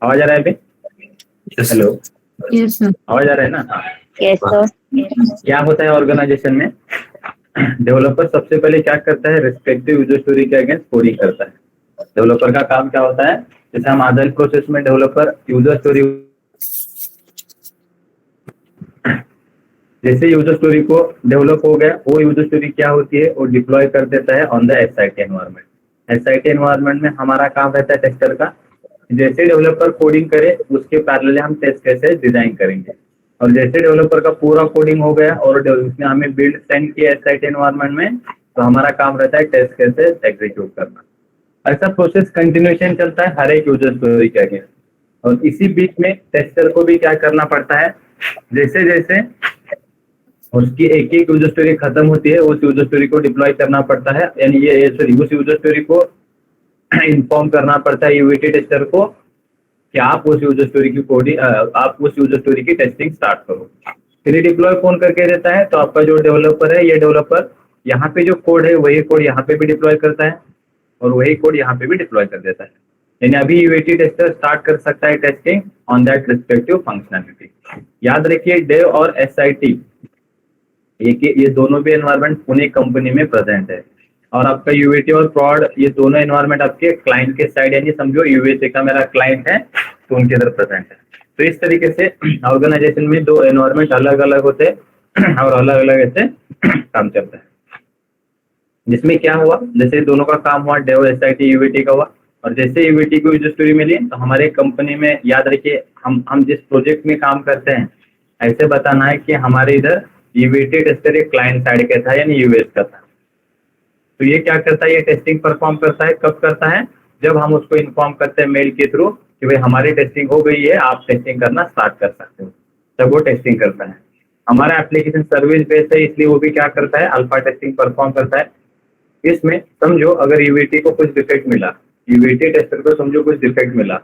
आवाज आ रहा है अभी? Hello, yes sir. आवाज आ रहा है ना? हाँ। Yes sir. क्या होता है ऑर्गेनाइजेशन में, डेवलपर सबसे पहले क्या करता है, रिस्पेक्टिव यूजर स्टोरी के अगेंस्ट कोडिंग करता है। डेवलपर का काम क्या होता है, जैसे हम आदर्श प्रोसेस में डेवलपर यूजर स्टोरी, जैसे यूजर स्टोरी को डेवलप हो गया, वो यूजर स्टोरी क्या होती है, वो डिप्लॉय कर देता है on the SIT environment. SIT environment में हमारा काम रहता है टेस्टर का, जैसे डेवलपर कोडिंग करे उसके पैरेलल हम टेस्ट केसेस डिजाइन करेंगे। और जैसे डेवलपर का पूरा कोडिंग हो गया और उसने हमें बिल्ड सेंड किया एसआईटी एनवायरनमेंट में, तो हमारा काम रहता है टेस्ट केसेस एग्जीक्यूट करना। ऐसा प्रोसेस कंटिन्यूएशन चलता है हर एक यूजर स्टोरी के आगे। और इसी बीच में टेस्टर को भी क्या करना पड़ता है, जैसे जैसे उसकी एक एक यूजर स्टोरी खत्म होती है, उस यूजर स्टोरी को डिप्लॉय करना पड़ता है, यानी ये सॉरी उस यूजर स्टोरी को इन्फॉर्म करना पड़ता है यूवीटी टेस्टर को कि आप उस यूजर स्टोरी की कोडिंग, आप उस यूजर स्टोरी की टेस्टिंग स्टार्ट करो। फिर डिप्लॉय कौन करके देता है, तो आपका जो डेवलपर है, ये डेवलपर यहाँ पे जो कोड है वही कोड यहाँ पे भी डिप्लॉय करता है और वही कोड यहाँ पे भी डिप्लॉय कर देता है। यानी अभी यूवीटी टेस्टर स्टार्ट कर सकता है testing on that respective functionality. याद रखिए डेव और एसआईटी ये दोनों भी एनवायरनमेंट पुणे कंपनी में प्रेजेंट है। और आपका यूएटी और प्रॉड ये दोनों एनवायरनमेंट आपके क्लाइंट के साइड, यानी समझो यूएसए का मेरा क्लाइंट है तो उनके इधर प्रेजेंट है। तो इस तरीके से ऑर्गेनाइजेशन में दो एनवायरनमेंट अलग अलग होते हैं और अलग अलग ऐसे काम चलता है। जिसमें क्या हुआ, जैसे दोनों का काम हुआ, डेव एसआईटी यूएटी का हुआ, और जैसे यूएटी को यूजर स्टोरी मिली तो हमारे कंपनी में, याद रखिए हम जिस प्रोजेक्ट में काम करते हैं ऐसे बताना है कि हमारे इधर यूवीटी टेस्टर एक क्लाइंट साइड का था, यानी यूएस का था। तो ये क्या करता है, ये टेस्टिंग परफॉर्म करता है। कब करता है, जब हम उसको इन्फॉर्म करते हैं मेल के थ्रू कि भाई हमारी टेस्टिंग हो गई है, आप टेस्टिंग करना स्टार्ट कर सकते हो, तब वो टेस्टिंग करता है। हमारा एप्लीकेशन सर्विस बेस्ड है, इसलिए वो भी क्या करता है, अल्फा टेस्टिंग परफॉर्म करता है। इसमें समझो अगर यूवीटी को कुछ डिफेक्ट मिला, यूवीटी टेस्टर को समझो कुछ डिफेक्ट मिला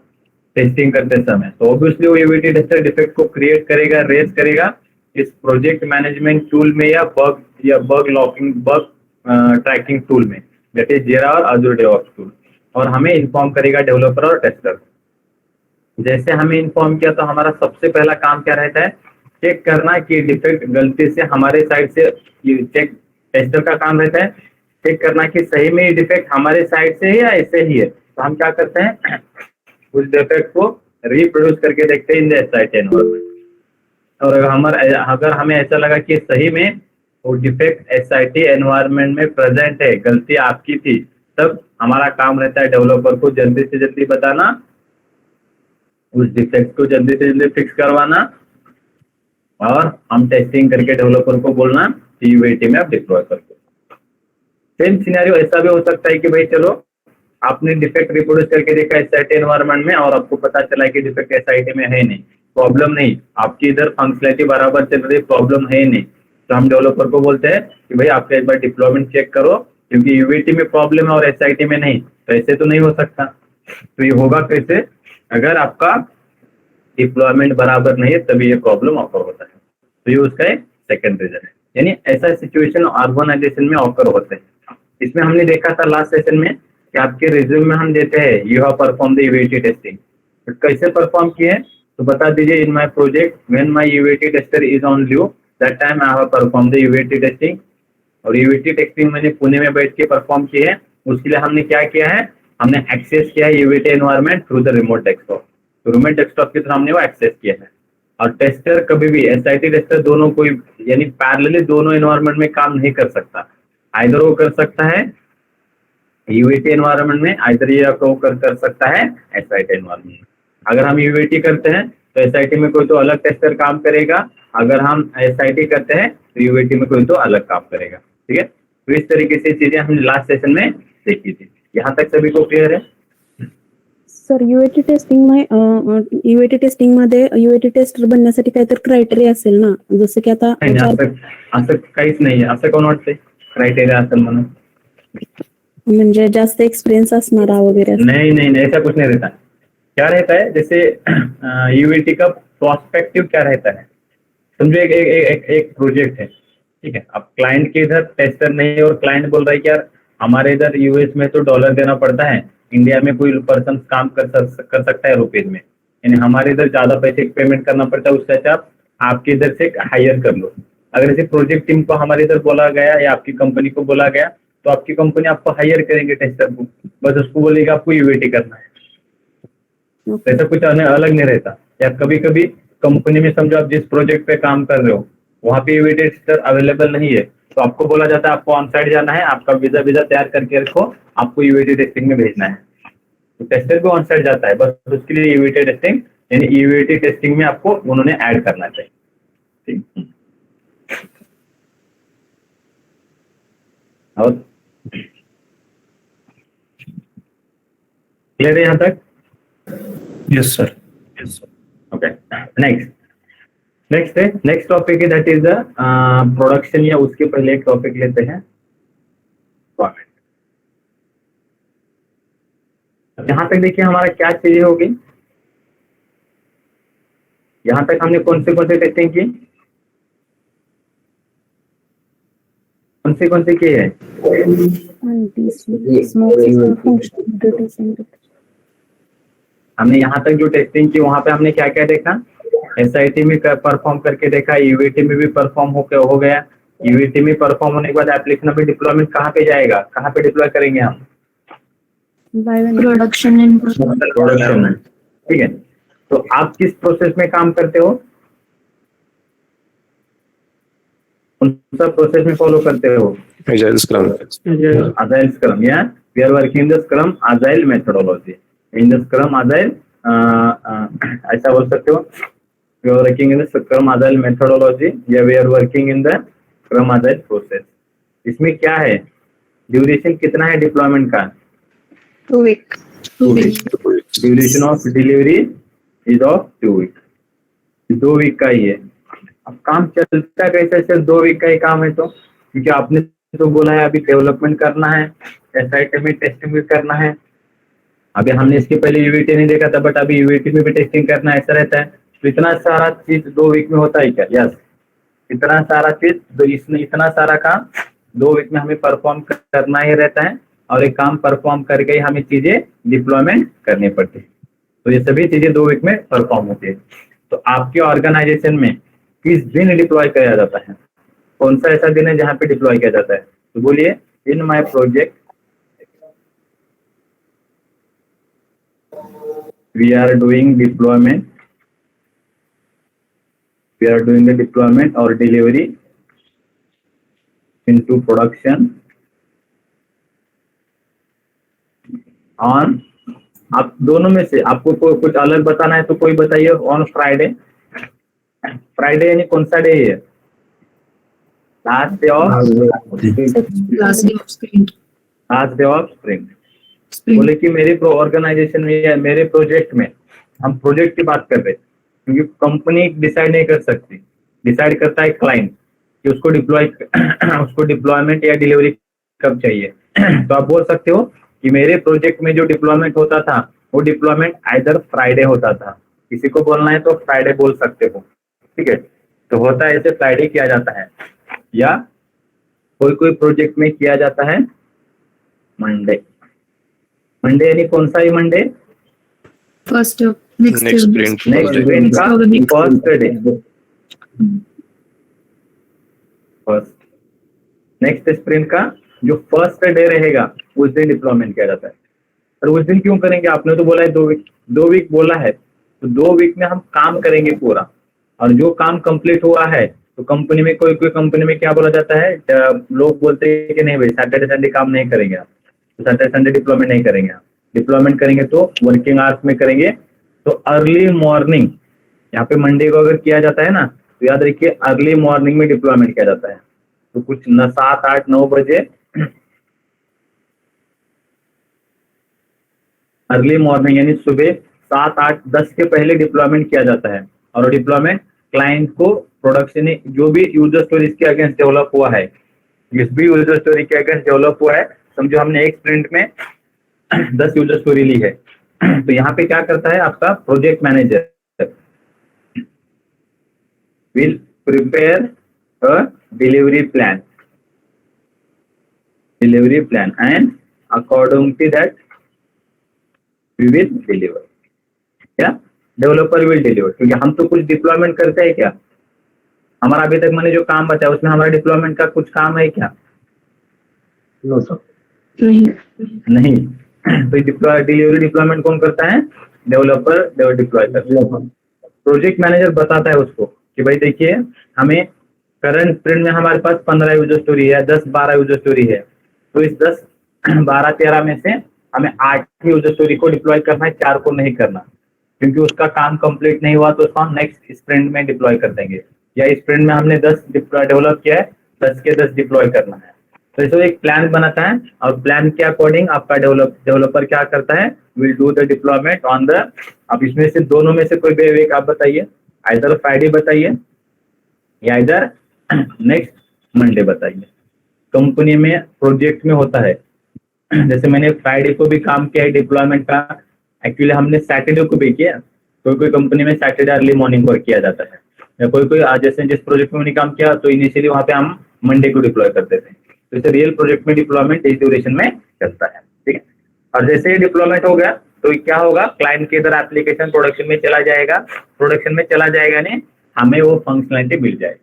टेस्टिंग करते समय, तो ऑब्वियसली वो यूवीटी टेस्टर डिफेक्ट को क्रिएट करेगा, रेज करेगा इस प्रोजेक्ट मैनेजमेंट टूल में या bug locking, bug tracking tool में, दैट इज जेरा और अजूर डेवऑप्स टूल, और हमें इन्फॉर्म करेगा डेवलपर और टेस्टर। जैसे हमें इन्फॉर्म किया तो हमारा सबसे पहला काम क्या रहता है, चेक करना कि डिफेक्ट गलती से हमारे साइड से, चेक टेस्टर का काम रहता है चेक करना कि सही में ये डिफेक्ट हमारे साइड से है या ऐसे ही है। तो हम क्या करते हैं, उस डिफेक्ट को रिप्रोड्यूस करके देखते हैं इन द एसआईटी एनवायरनमेंट। और अगर हमें ऐसा लगा कि सही में वो डिफेक्ट एसआईटी एनवायरनमेंट में प्रेजेंट है, गलती आपकी थी, तब हमारा काम रहता है डेवलपर को जल्दी से जल्दी बताना, उस डिफेक्ट को जल्दी से जल्दी फिक्स करवाना, और हम टेस्टिंग करके डेवलपर को बोलना कि यूएटी में आप डिप्लॉय कर दो। सेम सिनेरियो ऐसा भी हो सकता है कि भाई चलो आपने डिफेक्ट रिप्रोड्यूस करके देखा एसआईटी एनवायरनमेंट में और आपको पता चला कि डिफेक्ट एसआईटी में है नहीं, प्रॉब्लम नहीं, आपकी इधर फंक्शनलिटी बराबर चल रही, प्रॉब्लम है नहीं, तो हम डेवलपर को बोलते हैं कि भाई आपका एक बार डिप्लॉयमेंट चेक करो, क्योंकि यूवीटी में प्रॉब्लम है और एसआईटी में नहीं, तो ऐसे तो नहीं हो सकता। तो ये होगा कैसे, अगर आपका डिप्लॉयमेंट बराबर नहीं है तभी ये प्रॉब्लम ऑकर होता है। तो ये उसका एक सेकंड रीजन है, यानी ऐसा सिचुएशन ऑर्गेनाइजेशन में ऑकर होते हैं। इसमें हमने देखा था लास्ट सेशन में कि आपके रिज्यूम में हम देते हैं you have perform the UVT testing, तो कैसे परफॉर्म किए तो बता दीजिए, in my project when my UVT tester is on leave that time I have perform the UVT testing. और यूवीटी टेस्टिंग मैंने पुणे में बैठ के परफॉर्म की है, उसके लिए हमने क्या किया है, हमने एक्सेस किया है UVT environment through the remote desktop, तो रिमोट डेस्कटॉप के थ्रू हमने वो एक्सेस किया है। और टेस्टर कभी भी एसआईटी टेस्टर दोनों कोई, यानी पैरेलली दोनों एनवायरनमेंट में काम नहीं कर सकता, आइदर वो कर सकता है यूवीटी एनवायरनमेंट में, आइदर ये वो कर सकता है एसआईटी एनवायरनमेंट में। अगर हम यूवीटी करते हैं तो एसआईटी में कोई तो अलग टेस्टर काम करेगा, अगर हम एसआईटी करते हैं तो यूवीटी में कोई तो अलग काम करेगा, ठीक है। तो इस तरीके से चीजें हमने लास्ट सेशन में देखी थी। यहाँ तक सभी को क्लियर है? सर यूएटी टेस्टिंग मध्ये यूएटी टेस्टर बनण्यासाठी काहीतरी क्रायटेरिया असेल ना, जसं की आता असं काहीच नाही, असं कोण वाटतंय क्रायटेरिया असेल म्हणून, म्हणजे जास्त एक्सपिरियन्स असणारा वगैरे? नहीं, ऐसा कुछ नहीं रहता। क्या रहता है, जैसे यूवीटी का प्रोस्पेक्टिव क्या रहता है, समझो एक प्रोजेक्ट है, ठीक है, अब क्लाइंट के इधर टेस्टर नहीं है और क्लाइंट बोल रहा है कि यार हमारे इधर यूएस में तो डॉलर देना पड़ता है, इंडिया में कोई पर्सन काम कर सकता है रुपीज में, यानी हमारे इधर ज्यादा पैसे पेमेंट करना पड़ता है, उससे अच्छा आप आपके इधर से हायर कर लो। अगर ऐसे प्रोजेक्ट टीम को हमारे इधर बोला गया या आपकी कंपनी को बोला गया तो आपकी कंपनी आपको हायर करेंगे टेस्टर को, बस उसको बोलेगा आपको यूएटी करना है, ओके। ऐसा कुछ अलग नहीं रहता। या कभी कभी कंपनी में समझो आप जिस प्रोजेक्ट पे काम कर रहे हो वहाँ पे यूएटी टेस्टर अवेलेबल नहीं है, तो आपको बोला जाता है आपको ऑन साइड जाना है, आपका वीजा तैयार करके रखो, आपको यूएटी टेस्टिंग में भेजना है। तो टेस्टर भी ऑन साइड जाता है, बस उसके लिए यूएटी टेस्टिंग यानी यूएटी टेस्टिंग में आपको उन्होंने ऐड करना चाहिए। ठीक, और क्लियर है यहाँ तक? Yes sir. Okay, next topic है दैट इज द प्रोडक्शन, या उसके पहले एक टॉपिक लेते हैं रिक्वायरमेंट। यहाँ तक देखिए हमारा क्या चीजें होगी, यहाँ तक हमने कौन से टेस्टिंग की, कौन से की है? हमने यहाँ तक जो टेस्टिंग की वहां पे हमने क्या क्या देखा, एसआईटी में परफॉर्म करके देखा, यूएटी में भी परफॉर्म हो गया। यूएटी में परफॉर्म होने के बाद एप्लीकेशन में डिप्लॉयमेंट कहाँ पे जाएगा, कहाँ पे डिप्लॉय करेंगे हम? प्रोडक्शन में। ठीक है, तो आप किस प्रोसेस में काम करते हो, कौन सा प्रोसेस में फॉलो करते हो? Agile Scrum. Agile Scrum, yeah. We are working in the Scrum Agile methodology. In the Scrum Agile, ऐसा बोल सकते हो, we are working in the Scrum Agile methodology, या we are working in the Scrum Agile process. इसमें क्या है, duration कितना है डिप्लॉयमेंट का? 2 week. Duration of delivery is of 2 week, 2 week का ही है। अब काम चलता कैसे, सिर्फ 2 week का ही काम है, तो क्योंकि आपने तो बोला है अभी डेवलपमेंट करना है, एसआईटी में टेस्टिंग भी करना है। अभी हमने इसके पहले यूवीटी नहीं देखा था, बट अभी यूवीटी में भी टेस्टिंग करना है, ऐसा रहता है। तो इतना सारा चीज 2 week में होता है क्या? यस, इतना सारा चीज, इतना सारा काम 2 week में हमें परफॉर्म करना ही रहता है, और एक काम परफॉर्म करके ही हमें चीजें डिप्लॉयमेंट करनी पड़ती है। तो ये सभी चीजें 2 week में परफॉर्म होती है। तो आपके ऑर्गेनाइजेशन में किस दिन डिप्लॉय किया जाता है, कौन सा ऐसा दिन है जहाँ पे डिप्लॉय किया जाता है? तो बोलिए, in my project we are doing deployment, we are doing the deployment or delivery into production on, आप दोनों में से आपको कुछ अलग बताना है तो कोई बताइए। ऑन फ्राइडे, फ्राइडे यानी कौन सा डे है? Last day of sprint. बोले कि मेरे ऑर्गेनाइजेशन में या मेरे प्रोजेक्ट में, हम प्रोजेक्ट की बात कर रहे हैं क्योंकि कंपनी डिसाइड नहीं कर सकती, डिसाइड करता है क्लाइंट कि उसको डिप्लॉयमेंट या डिलीवरी कब चाहिए। तो आप बोल सकते हो कि मेरे प्रोजेक्ट में जो डिप्लॉयमेंट होता था वो डिप्लॉयमेंट आइदर फ्राइडे होता था, किसी को बोलना है तो फ्राइडे बोल सकते हो। ठीक है, तो होता है ऐसे, फ्राइडे किया जाता है, या कोई प्रोजेक्ट में किया जाता है मंडे। मंडे यानी कौन सा ही Monday? First Next sprint. Next sprint का first day, first next sprint का जो फर्स्ट डे रहेगा उस दिन डिप्लॉयमेंट किया जाता है। और उस दिन क्यों करेंगे? आपने तो बोला है 2 week बोला है, तो 2 week में हम काम करेंगे पूरा, और जो काम कंप्लीट हुआ है तो कंपनी में कोई कंपनी में क्या बोला जाता है, लोग बोलते हैं कि नहीं भाई सैटरडे संडे काम नहीं करेंगे आप, तो सैटरडे संडे डिप्लॉयमेंट नहीं करेंगे आप। डिप्लॉयमेंट करेंगे तो वर्किंग आवर्स में करेंगे, तो अर्ली मॉर्निंग, यहाँ पे मंडे को अगर किया जाता है ना, तो याद रखिए अर्ली मॉर्निंग में डिप्लॉयमेंट किया जाता है। तो कुछ 7, 8, 9 बजे अर्ली मॉर्निंग यानी सुबह 7, 8, 10 के पहले डिप्लॉयमेंट किया जाता है। और डिप्लॉयमेंट क्लाइंट को प्रोडक्शन जो भी यूजर स्टोरी इसके अगेंस्ट डेवलप हुआ है, जिस भी यूजर स्टोरी के अगेंस्ट डेवलप हुआ है, समझो हमने एक स्प्रिंट में 10 यूजर स्टोरी ली है, तो यहाँ पे क्या करता है आपका project manager, will prepare a delivery plan and according to that we will deliver. क्या डेवलपर विल डिलीवर, क्योंकि हम तो कुछ डिप्लॉयमेंट करते हैं क्या? हमारा अभी तक मैंने जो काम बताया उसमें हमारा डिप्लॉयमेंट का कुछ काम है क्या? No sir. नहीं। तो डिलीवरी डिप्लॉयमेंट कौन करता है? डेवलपर डिप्लॉय करता है। प्रोजेक्ट मैनेजर बताता है उसको कि भाई देखिए हमें करंट स्प्रिंट में हमारे पास 15 यूजर स्टोरी है, 10-12 यूजर स्टोरी है, तो इस 10-12-13 में से हमें 8 यूजर स्टोरी को डिप्लॉय करना है, 4 को नहीं करना, क्योंकि उसका काम कंप्लीट नहीं हुआ तो उसको हम नेक्स्ट स्प्रिंट में डिप्लॉय कर देंगे, या इस स्प्रिंट में हमने 10 डेवलप किया है, 10 के 10 डिप्लॉय करना है। तो इसको एक प्लान बनाता है और प्लान के अकॉर्डिंग आपका डेवलपर क्या करता है? Will do the deployment on the, अब इसमें से दोनों में से कोई भी एक आप बताइए, आइदर फ्राइडे बताइए या इधर नेक्स्ट मंडे बताइए। कंपनी में प्रोजेक्ट में होता है, जैसे मैंने फ्राइडे को भी काम किया है डिप्लॉयमेंट का, एक्चुअली हमने सैटरडे को भी किया, कोई कंपनी में सैटरडे अर्ली मॉर्निंग को किया जाता है, या कोई जैसे जिस प्रोजेक्ट में मैंने काम किया तो इनिशियली वहां पे हम मंडे को डिप्लॉय करते थे। तो इसे रियल प्रोजेक्ट में डिप्लॉयमेंट इस ड्यूरेशन में चलता है, ठीक है। और जैसे ही डिप्लॉयमेंट हो गया तो क्या होगा? क्लाइंट के इधर एप्लीकेशन प्रोडक्शन में चला जाएगा, प्रोडक्शन में चला जाएगा नहीं, हमें वो फंक्शनलिटी मिल जाएगी,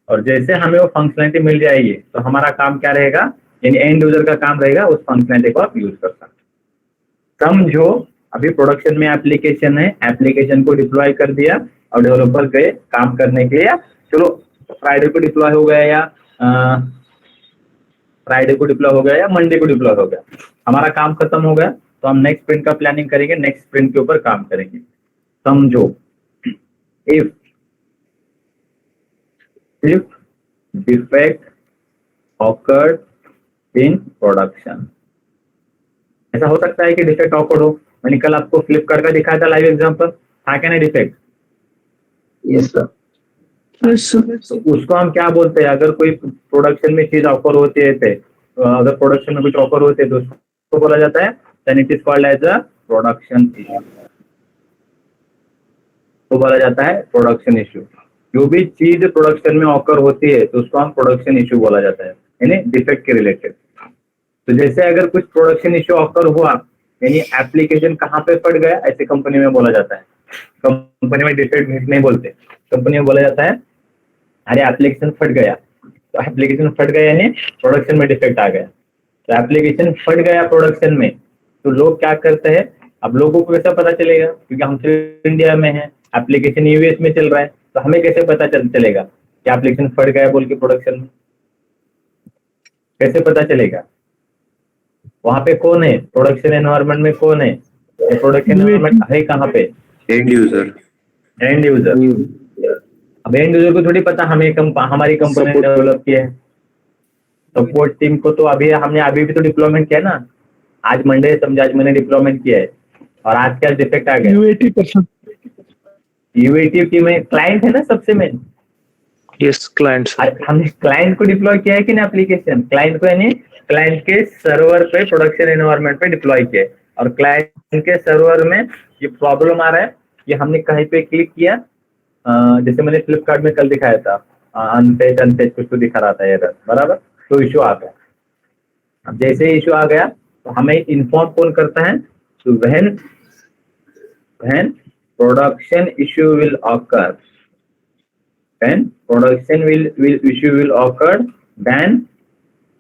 और जैसे हमें वो फंक्शनलिटी मिल जाएगी तो हमारा काम क्या रहेगा? यानी एंड यूजर का काम रहेगा उस फंक्शनलिटी को आप यूज कर सकते। समझो अभी प्रोडक्शन में एप्लीकेशन है, एप्लीकेशन को डिप्लॉय कर दिया और डेवलपर गए काम करने के लिए, चलो फ्राइडे को डिप्लॉय हो गया या मंडे को डिप्लॉय हो गया, हमारा काम खत्म हो गया, तो हम नेक्स्ट स्प्रिंट का प्लानिंग करेंगे, नेक्स्ट स्प्रिंट के ऊपर काम करेंगे। समझो if defect occurred in production, ऐसा हो सकता है कि डिफेक्ट ऑकर्ड हो। मैंने कल आपको फ्लिपकार्ट का दिखाया था लाइव एग्जांपल, था क्या नहीं डिफेक्ट? Yes sir. तो उसको हम क्या बोलते हैं? अगर कोई प्रोडक्शन में चीज ऑफर होती है, अगर प्रोडक्शन में कुछ ऑफर होते हैं तो उसको बोला जाता है then it is called as a production issue, तो बोला जाता है प्रोडक्शन इशू। जो भी चीज प्रोडक्शन में ऑकर होती है तो उसको हम प्रोडक्शन इशू बोला जाता है, यानी डिफेक्ट के रिलेटेड। तो जैसे अगर कुछ प्रोडक्शन इशू ऑकर हुआ, यानी एप्लीकेशन कहाँ पे फट गया, ऐसे कंपनी में बोला जाता है। कंपनी में डिफेक्ट नहीं बोलते, कंपनी में बोला जाता है अरे एप्लीकेशन फट गया, तो एप्लीकेशन फट गया यानी प्रोडक्शन में डिफेक्ट आ गया। तो एप्लीकेशन फट गया प्रोडक्शन में, तो लोग क्या करते हैं? अब लोगों को कैसा पता चलेगा? क्योंकि हम सिर्फ इंडिया में है, एप्लीकेशन यूएस में चल रहा है, तो हमें कैसे पता चलेगा कि एप्लीकेशन फट गया बोल के? प्रोडक्शन में कैसे पता चलेगा? वहां पे कौन है? प्रोडक्शन एनवायरनमेंट में कौन है? प्रोडक्शन एनवायरनमेंट है कहाँ पे? And user. And user. अब एंड यूजर को थोड़ी पता हमारी कंपनी ने डेवलप किया है। सपोर्ट टीम को तो हमने अभी भी तो डिप्लॉयमेंट किया ना, आज मंडे है, समझे आज मैंने डिप्लॉयमेंट किया है और आज क्या डिफेक्ट आ गया? यूएटी टीम में क्लाइंट है ना सबसे मेन। Yes clients. हमने क्लाइंट को डिप्लॉय किया है कि नहीं एप्लीकेशन? क्लाइंट को यानी क्लाइंट के सर्वर पे प्रोडक्शन एनवायरनमेंट पे डिप्लॉय किया, और क्लाइंट के सर्वर में ये प्रॉब्लम आ रहा है, ये हमने कहीं पे क्लिक किया, जैसे मैंने फ्लिपकार्ट में कल दिखाया था, अनपेज कुछ तो दिखा रहा था एरर, बराबर, तो इशू आ गया। अब जैसे इशू आ गया तो हमें इन्फॉर्म कौन करता है? तो when production issue will occur, when production issue will occur, then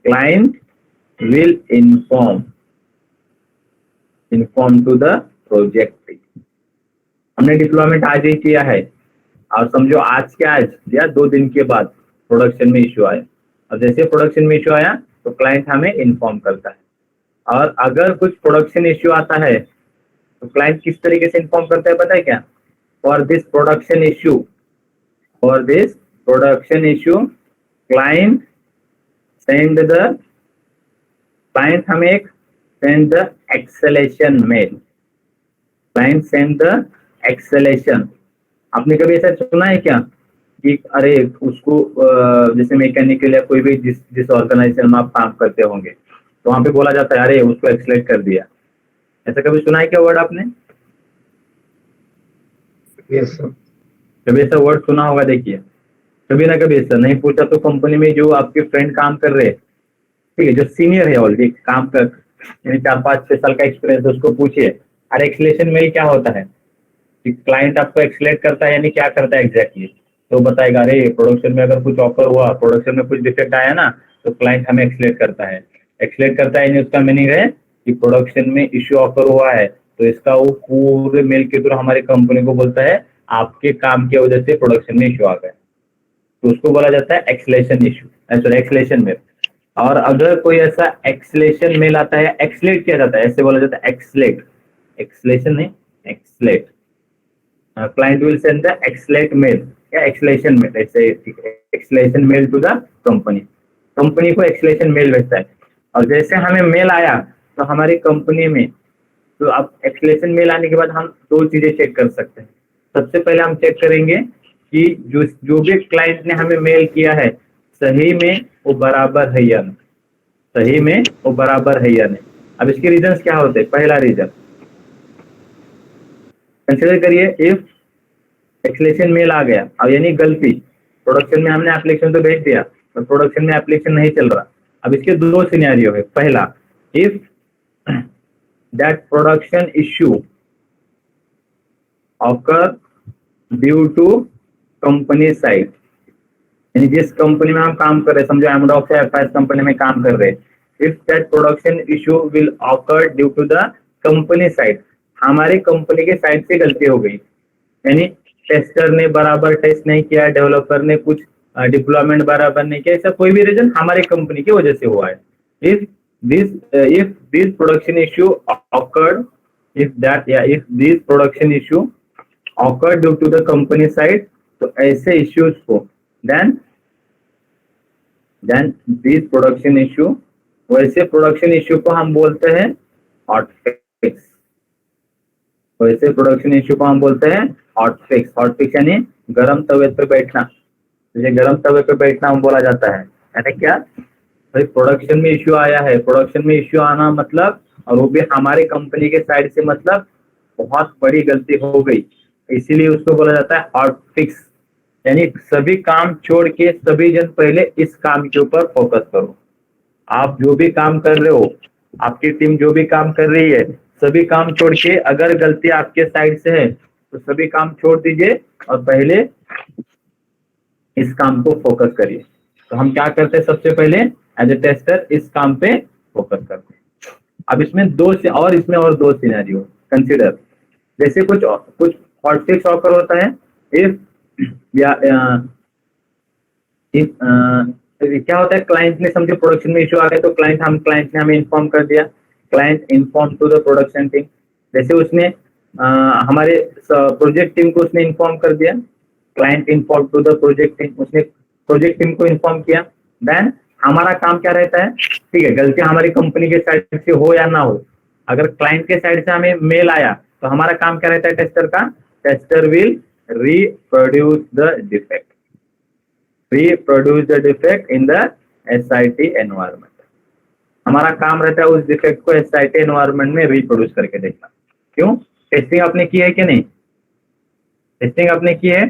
client will inform to the project team। हमने डिप्लॉयमेंट आज ही किया है, और समझो आज के आज या 2 दिन के बाद प्रोडक्शन में इशू आया, और जैसे प्रोडक्शन में इशू आया तो क्लाइंट हमें इन्फॉर्म करता है। और अगर कुछ प्रोडक्शन इशू आता है तो क्लाइंट किस तरीके से इन्फॉर्म करता है पता है क्या? For this production issue client हमें एक send the acceleration mail, client send the acceleration। आपने कभी ऐसा सुना है क्या कि अरे उसको जैसे मैकेनिकल या कोई भी जिस ऑर्गेनाइजेशन में आप काम करते होंगे तो वहां पे बोला जाता है अरे उसको एक्सेलेरेट कर दिया, ऐसा कभी सुना है क्या वर्ड आपने? Yes sir. कभी ऐसा वर्ड सुना होगा? देखिए कभी ना कभी ऐसा नहीं पूछा तो कंपनी में जो आपके फ्रेंड काम कर रहे हैं, ठीक है, जो सीनियर है ऑलरेडी काम कर, यानी 4-5-6 साल का एक्सपीरियंस, उसको पूछिए अरे एक्सेलेरेशन मेल क्या होता है, कि क्लाइंट आपको एक्सलेट करता है यानी क्या करता है एग्जैक्टली, तो बताएगा अरे प्रोडक्शन में अगर कुछ ऑफर हुआ, प्रोडक्शन में कुछ डिफेक्ट आया ना, तो क्लाइंट हमें एक्सलेट करता है। एक्सलेट करता है यानी उसका मीनिंग है कि प्रोडक्शन में इश्यू ऑफर हुआ है, तो इसका वो पूरे मेल के थ्रू हमारी कंपनी को बोलता है आपके काम की वजह से प्रोडक्शन में इश्यू आ गया, तो उसको बोला जाता है escalation issue, sorry escalation mail. और अगर कोई ऐसा एक्सलेशन मेल आता है, एक्सलेट किया जाता है, ऐसे बोला जाता है एक्सलेट, एक्सलेशन नहीं escalate, client will send the escalate mail या एक्सलेशन मेल, ऐसे escalation mail to the company, company को एक्सलेशन मेल भेजता है। और जैसे हमें मेल आया तो हमारी कंपनी में, तो अब एक्सलेशन मेल आने के बाद हम दो चीजें चेक कर सकते हैं। सबसे पहले हम चेक करेंगे कि जो भी क्लाइंट ने हमें मेल किया है सही में वो बराबर है या नहीं, सही में वो बराबर है या नहीं। अब इसके रीजंस क्या होते हैं? पहला रीजन कंसिडर करिए, इफ एक्सलेशन मेल आ गया, अब यानी गलती, प्रोडक्शन में हमने एप्लीकेशन तो भेज दिया पर प्रोडक्शन में एप्लीकेशन नहीं चल रहा। अब इसके दो सिनेरियो है, पहला if that production issue occur due to company side, यानी जिस कंपनी में हम काम कर रहे हैं, समझो एमडॉक्स या एफआईएस कंपनी में काम कर रहे हैं, if that production issue will occur due to the company side, हमारी कंपनी के साइड से गलती हो गई, यानी टेस्टर ने बराबर टेस्ट नहीं किया, डेवलपर ने कुछ डिप्लॉयमेंट बराबर नहीं किया, ऐसा कोई भी रीजन हमारी कंपनी की वजह से हुआ है। If this production issue occurred, if this production issue occurred due to the company side, तो ऐसे इश्यूज को देन दिस प्रोडक्शन इश्यू, वैसे प्रोडक्शन इश्यू को हम बोलते हैं हॉट फिक्स, वैसे प्रोडक्शन इश्यू को हम बोलते हैं हॉट फिक्स। हॉट फिक्स यानी गरम तवे पे बैठना, जैसे गरम तवे पे बैठना हम बोला जाता है, यानी क्या भाई प्रोडक्शन में इश्यू आया है, प्रोडक्शन में इश्यू आना मतलब, और वो भी हमारी कंपनी के साइड से, मतलब बहुत बड़ी गलती हो गई, इसीलिए उसको बोला जाता है हॉट फिक्स। यानी सभी काम छोड़ के सभी जन पहले इस काम के ऊपर फोकस करो। आप जो भी काम कर रहे हो, आपकी टीम जो भी काम कर रही है, सभी काम छोड़ के, अगर गलती आपके साइड से है तो सभी काम छोड़ दीजिए और पहले इस काम को फोकस करिए। तो हम क्या करते हैं, सबसे पहले एज ए टेस्टर इस काम पे फोकस करते हैं। अब इसमें इसमें और दो सिनेरियो कंसीडर, जैसे कुछ हॉट फिक्स ऑकर होता है, इफ क्या होता है, क्लाइंट ने समझो प्रोडक्शन में इश्यू आ गया, तो क्लाइंट ने हमें इन्फॉर्म कर दिया, client inform to the production team, जैसे उसने हमारे प्रोजेक्ट टीम को उसने इन्फॉर्म कर दिया, client inform to the project team, उसने प्रोजेक्ट टीम को इन्फॉर्म किया। देन हमारा काम क्या रहता है, ठीक है, गलती हमारी कंपनी के साइड से हो या ना हो, अगर क्लाइंट के साइड से हमें मेल आया तो हमारा काम क्या रहता है टेस्टर का, tester will reproduce the defect in the SIT environment। हमारा काम रहता है उस डिफेक्ट को SIT एनवायरनमेंट में रिप्रोड्यूस करके देखना। क्यों? टेस्टिंग आपने की है कि नहीं? टेस्टिंग आपने की है?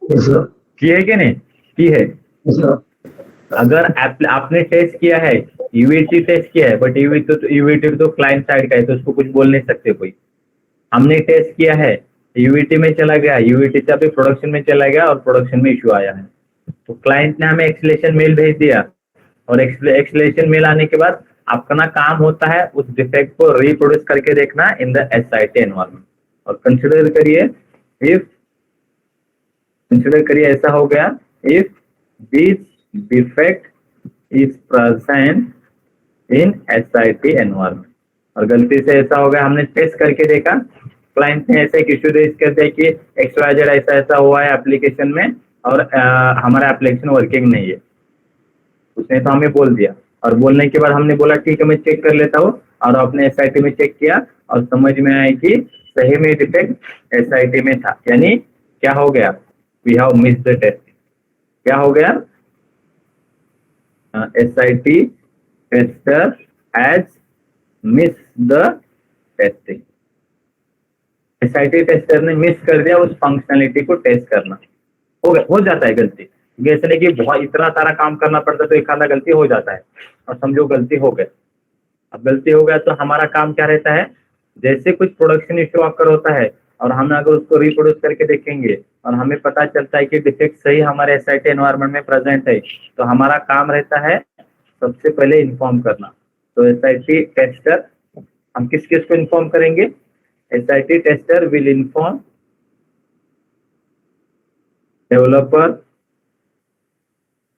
की है कि नहीं? की है। अगर आपने टेस्ट किया है, यूएटी टेस्ट किया है, बट यूएटी तो क्लाइंट साइड का है, तो उसको कुछ बोल नहीं सकते कोई। हमने टेस्ट किया है, यूवीटी में चला गया, यूवीटी से अभी प्रोडक्शन में चला गया और प्रोडक्शन में इश्यू आया है, तो क्लाइंट ने हमें एक्सलेशन मेल भेज दिया, और एक्सलेशन मेल आने के बाद आपका ना काम होता है उस डिफेक्ट को रिप्रोड्यूस करके देखना इन द SIT एनवायरनमेंट। और कंसिडर करिए ऐसा हो गया, if this defect is present in SIT environment, और गलती से ऐसा हो गया, हमने टेस्ट करके देखा, क्लाइंट ने ऐसे एक इश्यू रेज कर दिया कि XYZ ऐसा हुआ है एप्लीकेशन में और हमारा एप्लीकेशन वर्किंग नहीं है, उसने तो हमें बोल दिया, और बोलने के बाद हमने बोला ठीक है मैं चेक कर लेता हूँ, और आपने SIT में चेक किया और समझ में आया कि सही में डिफेक्ट SIT में था, यानी क्या हो गया, we have missed the testing. क्या हो गया, SIT tester has miss the testing, SIT tester ने मिस कर दिया उस फंक्शनलिटी को टेस्ट करना। हो जाता है गलती, जैसे नहीं कि बहुत इतना सारा काम करना पड़ता तो एक आधा गलती हो जाता है, और समझो गलती हो गया। अब गलती हो गया तो हमारा काम क्या रहता है जैसे कुछ प्रोडक्शन इश्यू आकर होता है और हम अगर उसको रिप्रोड्यूस करके देखेंगे और हमें पता चलता है कि डिफेक्ट सही हमारे एसआईटी एनवायरनमेंट में प्रेजेंट है, तो हमारा काम रहता है सबसे पहले इन्फॉर्म करना। तो एसआईटी टेस्टर, हम किस किस को इन्फॉर्म करेंगे? SIT tester will inform developer,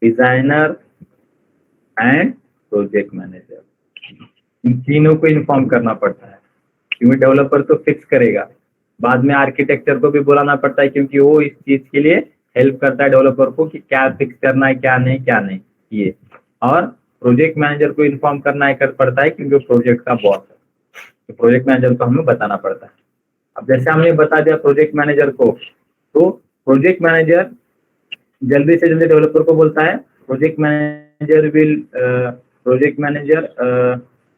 designer and project manager. इन तीनों को इन्फॉर्म करना पड़ता है, क्योंकि डेवलपर तो फिक्स करेगा, बाद में आर्किटेक्चर को भी बुलाना पड़ता है, क्योंकि वो इस चीज के लिए हेल्प करता है डेवलपर को कि क्या फिक्स करना है, क्या नहीं ये। और प्रोजेक्ट मैनेजर को इन्फॉर्म करना है कर पड़ता है, क्योंकि प्रोजेक्ट का बॉस है, तो प्रोजेक्ट मैनेजर को हमें बताना पड़ता है। अब जैसे हमने बता दिया प्रोजेक्ट मैनेजर को, तो प्रोजेक्ट मैनेजर जल्दी से जल्दी डेवलपर को बोलता है, project manager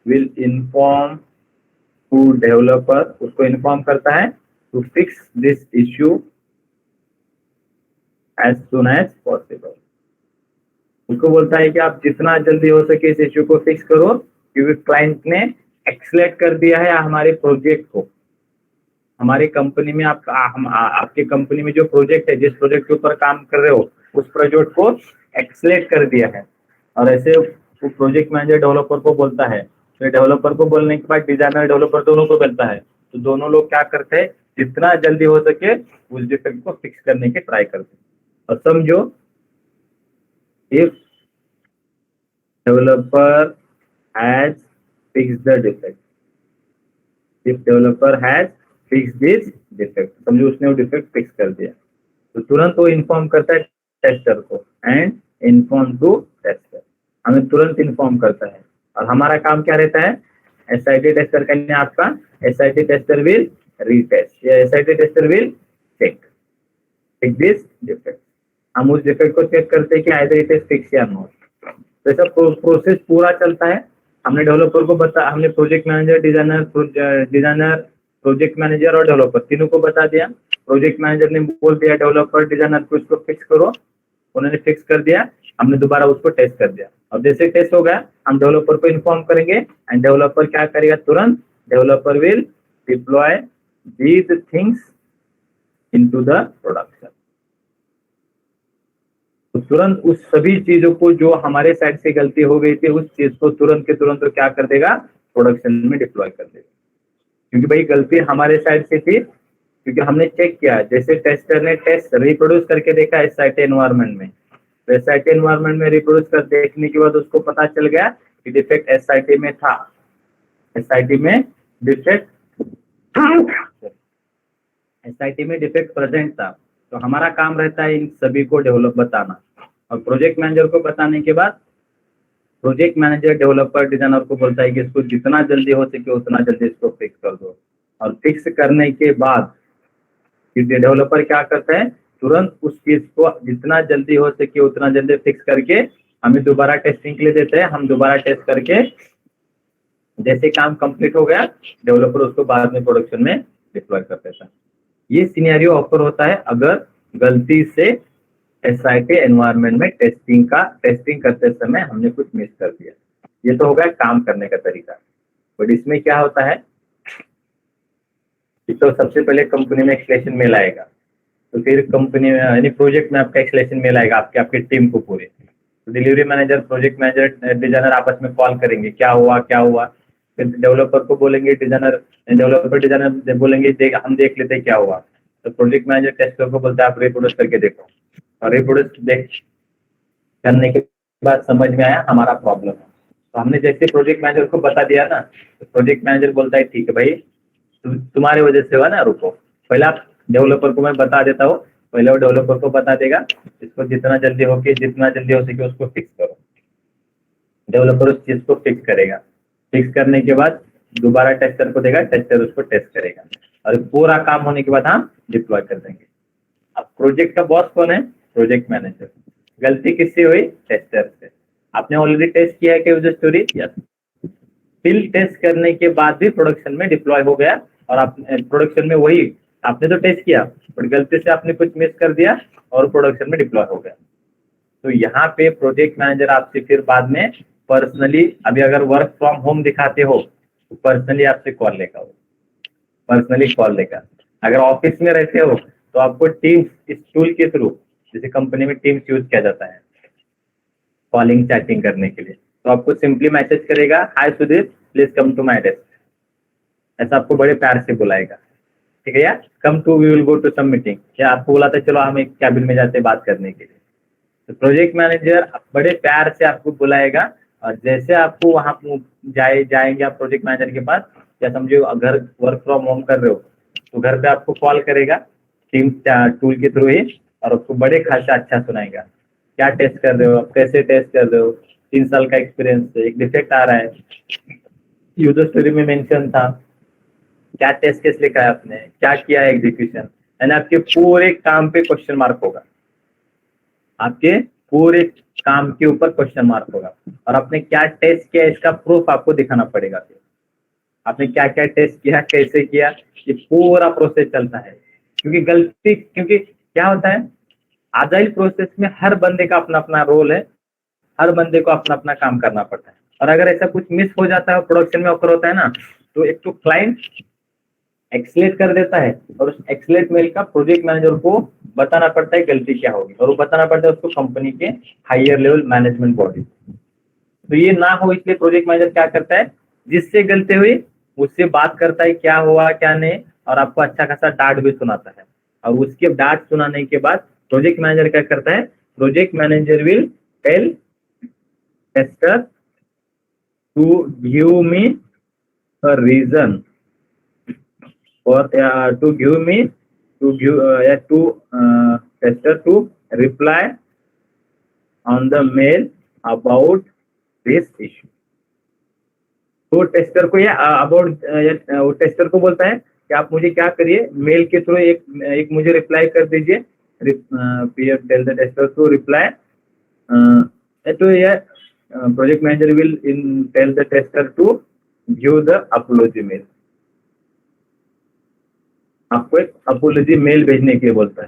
will inform to developer, उसको इन्फॉर्म करता है to fix this issue as soon as possible. उसको बोलता है कि आप जितना जल्दी हो सके इस इश्यू को फिक्स करो, क्योंकि क्लाइंट ने एक्सलेट कर दिया है हमारे प्रोजेक्ट को। हमारी कंपनी में आपके कंपनी में जो प्रोजेक्ट है, जिस प्रोजेक्ट के ऊपर काम कर रहे हो, उस प्रोजेक्ट को एक्सलेट कर दिया है। और ऐसे वो प्रोजेक्ट मैनेजर डेवलपर को बोलता है, तो डेवलपर को बोलने के बाद डिजाइनर डेवलपर दोनों को मिलता है, तो दोनों लोग क्या करते हैं, जितना जल्दी हो सके उस डिफेक्ट को फिक्स करने की ट्राई करते हैं। और समझो, if developer has fix the defect, if developer has fix this defect, समझो उसने वो डिफेक्ट फिक्स कर दिया, तो तुरंत वो इन्फॉर्म करता है टेस्टर को, एंड इन्फॉर्म टू टेस्टर, हमें तुरंत इन्फॉर्म करता है। और हमारा काम क्या रहता है, एसआईटी टेस्टर का नहीं, आपका एसआईटी टेस्टर विल रीटेस्ट या SIT tester will check this defect. हम उस डिफेक्ट को चेक करते हैं कि आइदर इट इज फिक्स या नॉट। तो ऐसा प्रोसेस पूरा चलता है। हमने डेवलपर को हमने project manager, designer, project manager और डेवलपर तीनों को बता दिया। प्रोजेक्ट मैनेजर ने बोल दिया डेवलपर, डिजाइनर को इसको फिक्स करो, उन्होंने फिक्स कर दिया, हमने दोबारा उसको टेस्ट कर दिया। अब जैसे टेस्ट हो गया, हम डेवलपर को इन्फॉर्म करेंगे, एंड डेवलपर क्या करेगा, तुरंत developer will deploy these things into the production. तो तुरंत उस सभी चीजों को जो हमारे साइड से गलती हो गई थी, उस चीज को तुरंत के तुरंत तो क्या कर देगा, प्रोडक्शन में डिप्लॉय कर देगा। क्योंकि भाई गलती हमारे साइड से थी, क्योंकि हमने चेक किया, जैसे टेस्टर ने टेस्ट रिप्रोड्यूस करके देखा एसआईटी एनवायरनमेंट में, तो एसआईटी एनवायरनमेंट में रिप्रोड्यूस कर देखने के बाद उसको पता चल गया कि डिफेक्ट एसआईटी में था, एसआईटी में डिफेक्ट प्रेजेंट था। तो हमारा काम रहता है इन सभी को डेवलप बताना, और प्रोजेक्ट मैनेजर को बताने के बाद प्रोजेक्ट मैनेजर डेवलपर डिजाइनर को बोलता है कि इसको जितना जल्दी हो सके उतना जल्दी इसको फिक्स कर दो। और फिक्स करने के बाद डेवलपर क्या करता है, तुरंत उस चीज को जितना जल्दी हो सके उतना जल्दी फिक्स करके हमें दोबारा टेस्टिंग के लिए देते हैं। हम दोबारा टेस्ट करके जैसे काम कंप्लीट हो गया, डेवलपर उसको बाद में प्रोडक्शन में डिप्लॉय कर देता है। ये सिनेरियो ऑफर होता है अगर गलती से एसआईटी एनवायरनमेंट में टेस्टिंग करते समय हमने कुछ मिस कर दिया। ये तो होगा काम करने का तरीका, बट इसमें क्या होता है, तो सबसे पहले कंपनी में एक्सलेशन मेल आएगा, तो फिर कंपनी में यानी प्रोजेक्ट में आपका एक्सलेशन मेल आएगा आपके टीम को पूरे। तो delivery manager, project manager, designer आपस में कॉल करेंगे, क्या हुआ। फिर डेवलपर को बोलेंगे, डिजाइनर बोलेंगे हम देख लेते क्या हुआ। तो प्रोजेक्ट मैनेजर टेस्टर को बोलता है आप रिप्रोड्यूस करके देखो, और रिप्रोड्यूस करने के बाद समझ में आया हमारा प्रॉब्लम है, तो हमने जैसे प्रोजेक्ट मैनेजर को बता दिया ना, तो प्रोजेक्ट मैनेजर बोलता है ठीक है भाई, तुम्हारे वजह से हुआ ना, रुको पहले आप डेवलपर को मैं बता देता हूँ, पहले वो डेवलपर को बता देगा, इसको जितना जल्दी हो सके उसको फिक्स करो। डेवलपर उस चीज को फिक्स करेगा, फिक्स करने के बाद दोबारा टेस्टर को देगा, टेस्टर उसको टेस्ट करेगा, और पूरा काम होने के बाद हम डिप्लॉय कर देंगे। अब प्रोजेक्ट का बॉस कौन है, प्रोजेक्ट मैनेजर। गलती किससे हुई, टेस्टर से। आपने ऑलरेडी टेस्ट किया है कि यूजर स्टोरी, यस। फिर टेस्ट करने के बाद भी प्रोडक्शन में डिप्लॉय हो गया, और आप प्रोडक्शन में वही आपने तो टेस्ट किया, बट गलती से आपने कुछ मिस कर दिया और प्रोडक्शन में डिप्लॉय हो गया। तो यहाँ पे प्रोजेक्ट मैनेजर आपसे फिर बाद में पर्सनली, अभी अगर वर्क फ्रॉम होम दिखाते हो तो पर्सनली आपसे कॉल लेगा, पर्सनली कॉल लेगा। अगर ऑफिस में रहते हो तो आपको टीम्स, इस टूल के थ्रू, जैसे कंपनी में टीम्स यूज किया जाता है कॉलिंग चैटिंग करने के लिए, तो आपको सिंपली मैसेज करेगा, hi Sudhir please come to my desk, ऐसा आपको बड़े प्यार से बुलाएगा, ठीक है, या come to we will go to some meeting, या आपको बुलाता चलो हम एक कैबिन में जाते हैं बात करने के लिए। तो प्रोजेक्ट मैनेजर बड़े प्यार से आपको बुलाएगा, और जैसे आपको वहां जाएंगे आप प्रोजेक्ट मैनेजर के पास, या समझो घर वर्क फ्रॉम होम कर रहे हो तो घर पे आपको कॉल करेगा टीम्स टूल के थ्रू ही, और आपको बड़े खासा अच्छा सुनाएगा, क्या टेस्ट कर रहे हो आप, कैसे टेस्ट कर रहे हो, 3 साल का एक्सपीरियंस है, एक डिफेक्ट आ रहा है, यूजर स्टोरी में मेंशन था, क्या टेस्ट केस लिखा है आपने, क्या किया है एग्जीक्यूशन, यानी आपके पूरे काम पे क्वेश्चन मार्क होगा, आपके पूरे काम के ऊपर क्वेश्चन मार्क होगा, और आपने क्या टेस्ट किया इसका प्रूफ आपको दिखाना पड़ेगा। फिर आपने क्या क्या टेस्ट किया, कैसे किया, ये पूरा प्रोसेस चलता है। क्योंकि क्या होता है, आजाइल प्रोसेस में हर बंदे का अपना अपना रोल है, हर बंदे को अपना अपना काम करना पड़ता है, और अगर ऐसा कुछ मिस हो जाता है प्रोडक्शन में ऑकर होता है ना, तो एक तो क्लाइंट एक्सलेट कर देता है, और उस एक्सलेट मेल का प्रोजेक्ट मैनेजर को बताना पड़ता है गलती क्या होगी, और वो बताना पड़ता है उसको कंपनी के हायर लेवल मैनेजमेंट बॉडी। तो ये ना हो इसलिए प्रोजेक्ट मैनेजर क्या करता है, जिससे गलती हुई उससे बात करता है क्या हुआ क्या नहीं, और आपको अच्छा खासा डांट भी सुनाता है, और उसके डांट सुनाने के बाद प्रोजेक्ट मैनेजर क्या करता है, project manager will tell tester to give me a reason, or to tester to reply on the mail about this issue। तो टेस्टर को या अबाउट टेस्टर को बोलता है कि आप मुझे क्या करिए, मेल के थ्रू एक मुझे रिप्लाई कर दीजिए, tell the tester to reply, तो ये project manager will tell the tester to give the apology mail, आपको एक अपोलॉजी मेल भेजने के लिए बोलता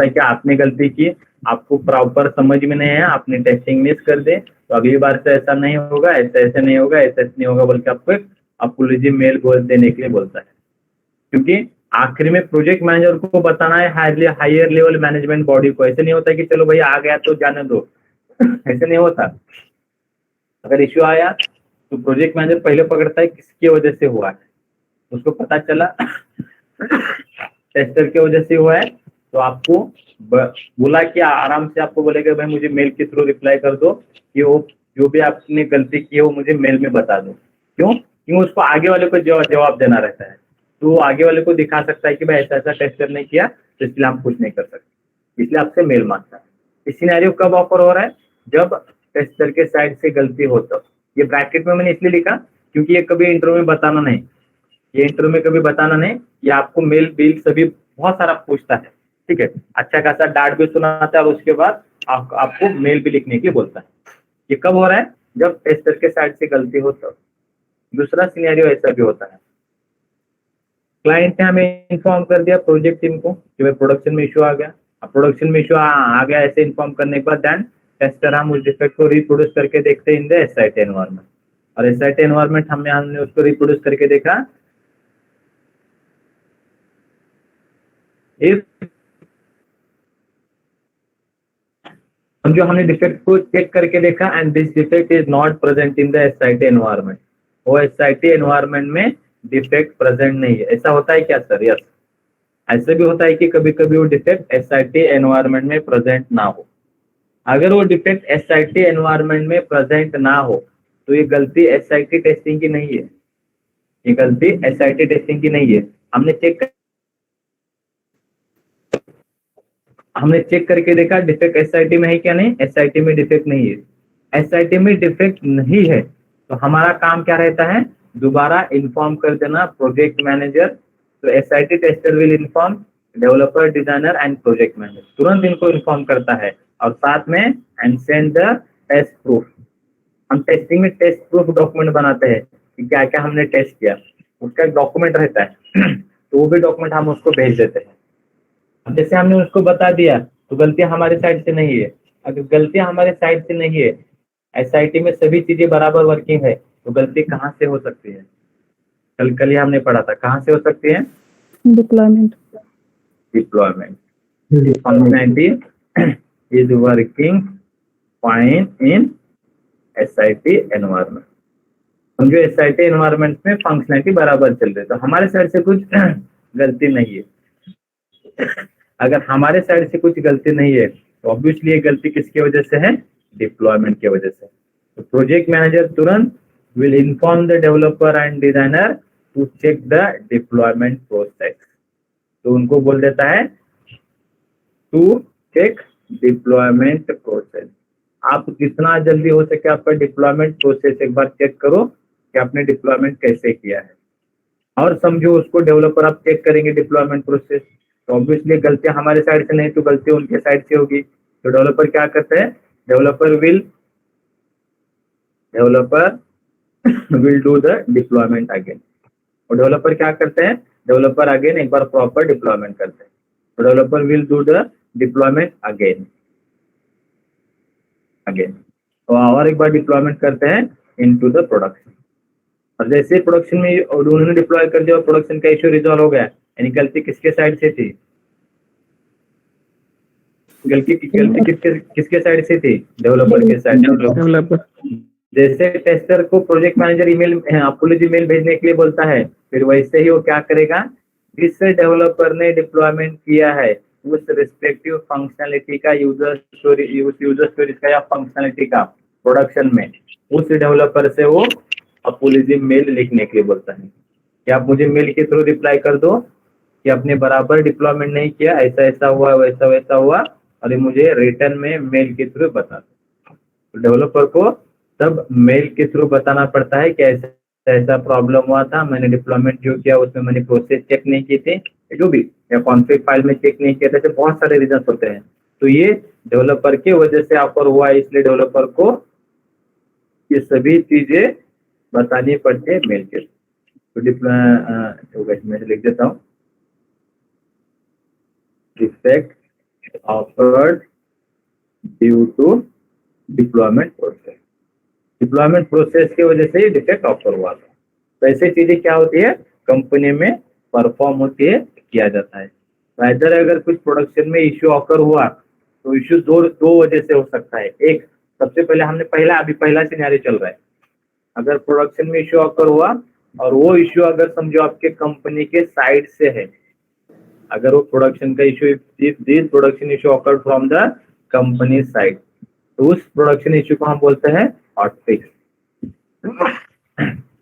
है कि आपने गलती की, आपको प्रॉपर समझ में नहीं है, आपने टेस्टिंग मिस कर दे, तो अगली बार से ऐसा नहीं होगा, ऐसे नहीं होगा, ऐसा नहीं होगा, बोल के आपको एक अपोलॉजी मेल बोल देने के लिए बोलता है। क्योंकि आखिर में प्रोजेक्ट मैनेजर को बताना है हायर लेवल मैनेजमेंट बॉडी को, ऐसे नहीं होता कि चलो भाई आ गया तो जाने दो ऐसे नहीं होता। अगर इश्यू आया तो प्रोजेक्ट मैनेजर पहले पकड़ता है किसकी वजह से हुआ है, उसको पता चला टेस्टर की वजह से हुआ है, तो आपको बोला कि आराम से आपको बोलेगा भाई मुझे मेल के थ्रू रिप्लाई कर दो कि वो जो भी आपने गलती की है वो मुझे मेल में बता दो। क्यों उसको आगे वाले को जवाब देना रहता है, तो वो आगे वाले को दिखा सकता है कि भाई ऐसा ऐसा टेस्टर ने किया तो इसलिए हम कुछ नहीं कर सकते, इसलिए आपसे मेल मांगता है। इस सिनेरियो कब ऑफर हो रहा है, जब टेस्टर के साइड से गलती हो तो। ये ब्रैकेट में मैंने इसलिए लिखा क्योंकि ये कभी इंटरव्यू में बताना नहीं, ये इंटरव्यू में कभी बताना नहीं, ये आपको मेल बिल सभी बहुत सारा पूछता है, ठीक है, अच्छा खासा डांट भी सुनाता है, और उसके बाद आपको मेल भी लिखने के लिए बोलता है। ये कब हो रहा है, जब टेस्टर के साइड से गलती हो तो। दूसरा सिनेरियो ऐसा भी होता है, क्लाइंट ने हमें इन्फॉर्म कर दिया प्रोजेक्ट टीम को कि भाई प्रोडक्शन में इशू आ गया, अब प्रोडक्शन में इशू आ गया, ऐसे इन्फॉर्म करने के बाद देन टेस्टर हम उस डिफेक्ट को रिप्रोड्यूस करके देखते हैं इन द SIT एनवायरनमेंट, और SIT एनवायरनमेंट हमने उसको रिप्रोड्यूस करके देखा, जो हमने डिफेक्ट को चेक करके देखा and this defect is not present in the SIT environment, वो SIT एनवायरनमेंट में डिफेक्ट प्रेजेंट नहीं है। ऐसा होता है क्या सर? यस, ऐसा भी होता है कि कभी कभी वो डिफेक्ट SIT एनवायरनमेंट में प्रेजेंट ना हो। अगर वो डिफेक्ट SIT एनवायरनमेंट में प्रेजेंट ना हो तो ये गलती SIT टेस्टिंग की नहीं है, ये गलती SIT टेस्टिंग की नहीं है। हमने चेक करके देखा डिफेक्ट SIT में है क्या? नहीं, SIT में डिफेक्ट नहीं है। SIT में डिफेक्ट नहीं है तो हमारा काम क्या रहता है? दोबारा इन्फॉर्म कर देना प्रोजेक्ट मैनेजर। तो SIT tester will inform developer, designer and project manager, तुरंत इनको इन्फॉर्म करता है और साथ में and send the test proof. हम टेस्टिंग में टेस्ट प्रूफ डॉक्यूमेंट बनाते हैं कि क्या क्या हमने टेस्ट किया, उसका एक डॉक्यूमेंट रहता है तो वो भी डॉक्यूमेंट हम उसको भेज देते हैं। जैसे हमने उसको बता दिया तो गलतियां हमारे साइड से नहीं है। अगर गलतियां हमारे साइड से नहीं है, SIT में सभी चीजें बराबर वर्किंग है, तो गलती कहाँ से हो सकती है? कल ही हमने पढ़ा था, कहाँ से हो सकती है? Deployment. Deployment functionality is working fine in SIT environment. समझो SIT एनवायरमेंट में फंक्शनैलिटी बराबर चल रही है, तो हमारे साइड से कुछ गलती नहीं है। अगर हमारे साइड से कुछ गलती नहीं है तो ऑब्वियसली ये गलती किसकी वजह से है? डिप्लॉयमेंट की वजह से। तो प्रोजेक्ट मैनेजर तुरंत will inform the developer and designer to check the deployment process. तो उनको बोल देता है टू चेक डिप्लॉयमेंट प्रोसेस। आप जितना जल्दी हो सके आपका डिप्लॉयमेंट प्रोसेस एक बार चेक करो कि आपने डिप्लॉयमेंट कैसे किया है। और समझो उसको डेवलपर आप चेक करेंगे डिप्लॉयमेंट प्रोसेस, तो ऑब्वियसली गलतियां हमारे साइड से नहीं तो गलती उनके साइड से होगी। तो डेवलपर क्या करते हैं? Developer will do the deployment again. और डेवलपर क्या करते हैं? डेवलपर अगेन एक बार प्रॉपर डिप्लॉयमेंट करते हैं। तो developer will do the deployment again और एक बार डिप्लॉयमेंट करते हैं इनटू द प्रोडक्शन। और जैसे प्रोडक्शन में उन्होंने डिप्लॉय कर दिया और प्रोडक्शन का इश्यू रिजॉल्व हो गया, यानी गलती किसके साइड से थी? गलती किसके साइड से थी? डेवलपर के साइड। डेवलपर। जैसे टेस्टर को प्रोजेक्ट मैनेजर ईमेल भेजने के लिए बोलता है, फिर वैसे ही वो क्या करेगा? जिससे डेवलपर ने डिप्लॉयमेंट किया है उस रिस्पेक्टिव फंक्शनलिटी का यूजर स्टोरीज का या फंक्शनलिटी का प्रोडक्शन में उस डेवलपर से वो अपोलॉजी मेल लिखने के लिए बोलता है कि आप मुझे मेल के थ्रू रिप्लाई कर दो कि आपने बराबर डिप्लॉयमेंट नहीं किया, ऐसा ऐसा हुआ, वैसा वैसा हुआ, और ये मुझे रिटर्न में मेल के थ्रू बता दो। तो डेवलपर को तब मेल के थ्रू बताना पड़ता है कि ऐसा ऐसा प्रॉब्लम हुआ था, मैंने डिप्लॉयमेंट जो किया उसमें मैंने प्रोसेस चेक नहीं की थी, जो भी, या कॉन्फ़िग फाइल में चेक नहीं किया था। तो बहुत सारे रीजन होते हैं। तो ये डेवलपर की वजह से ऑफर हुआ है, इसलिए डेवलपर को ये सभी चीजें बतानी पड़ती है मेल के। तो मैं लिख देता हूँ, defect occurred due to deployment process. Deployment process की वजह से डिफेक्ट ऑफर हुआ था। तो ऐसी चीजें क्या होती है? कंपनी में परफॉर्म होती है, किया जाता है। तो इधर अगर कुछ प्रोडक्शन में इश्यू ऑकर हुआ तो इश्यू दो वजह से हो सकता है। एक, सबसे पहले हमने पहला सिनेरियो चल रहा है, अगर प्रोडक्शन में इश्यू ऑकर हुआ और वो इश्यू अगर समझो आपके कंपनी के साइड से है, अगर वो प्रोडक्शन का issue, this production issue occur from the company side, तो उस प्रोडक्शन इश्यू को हम बोलते हैं हॉट फिक्स।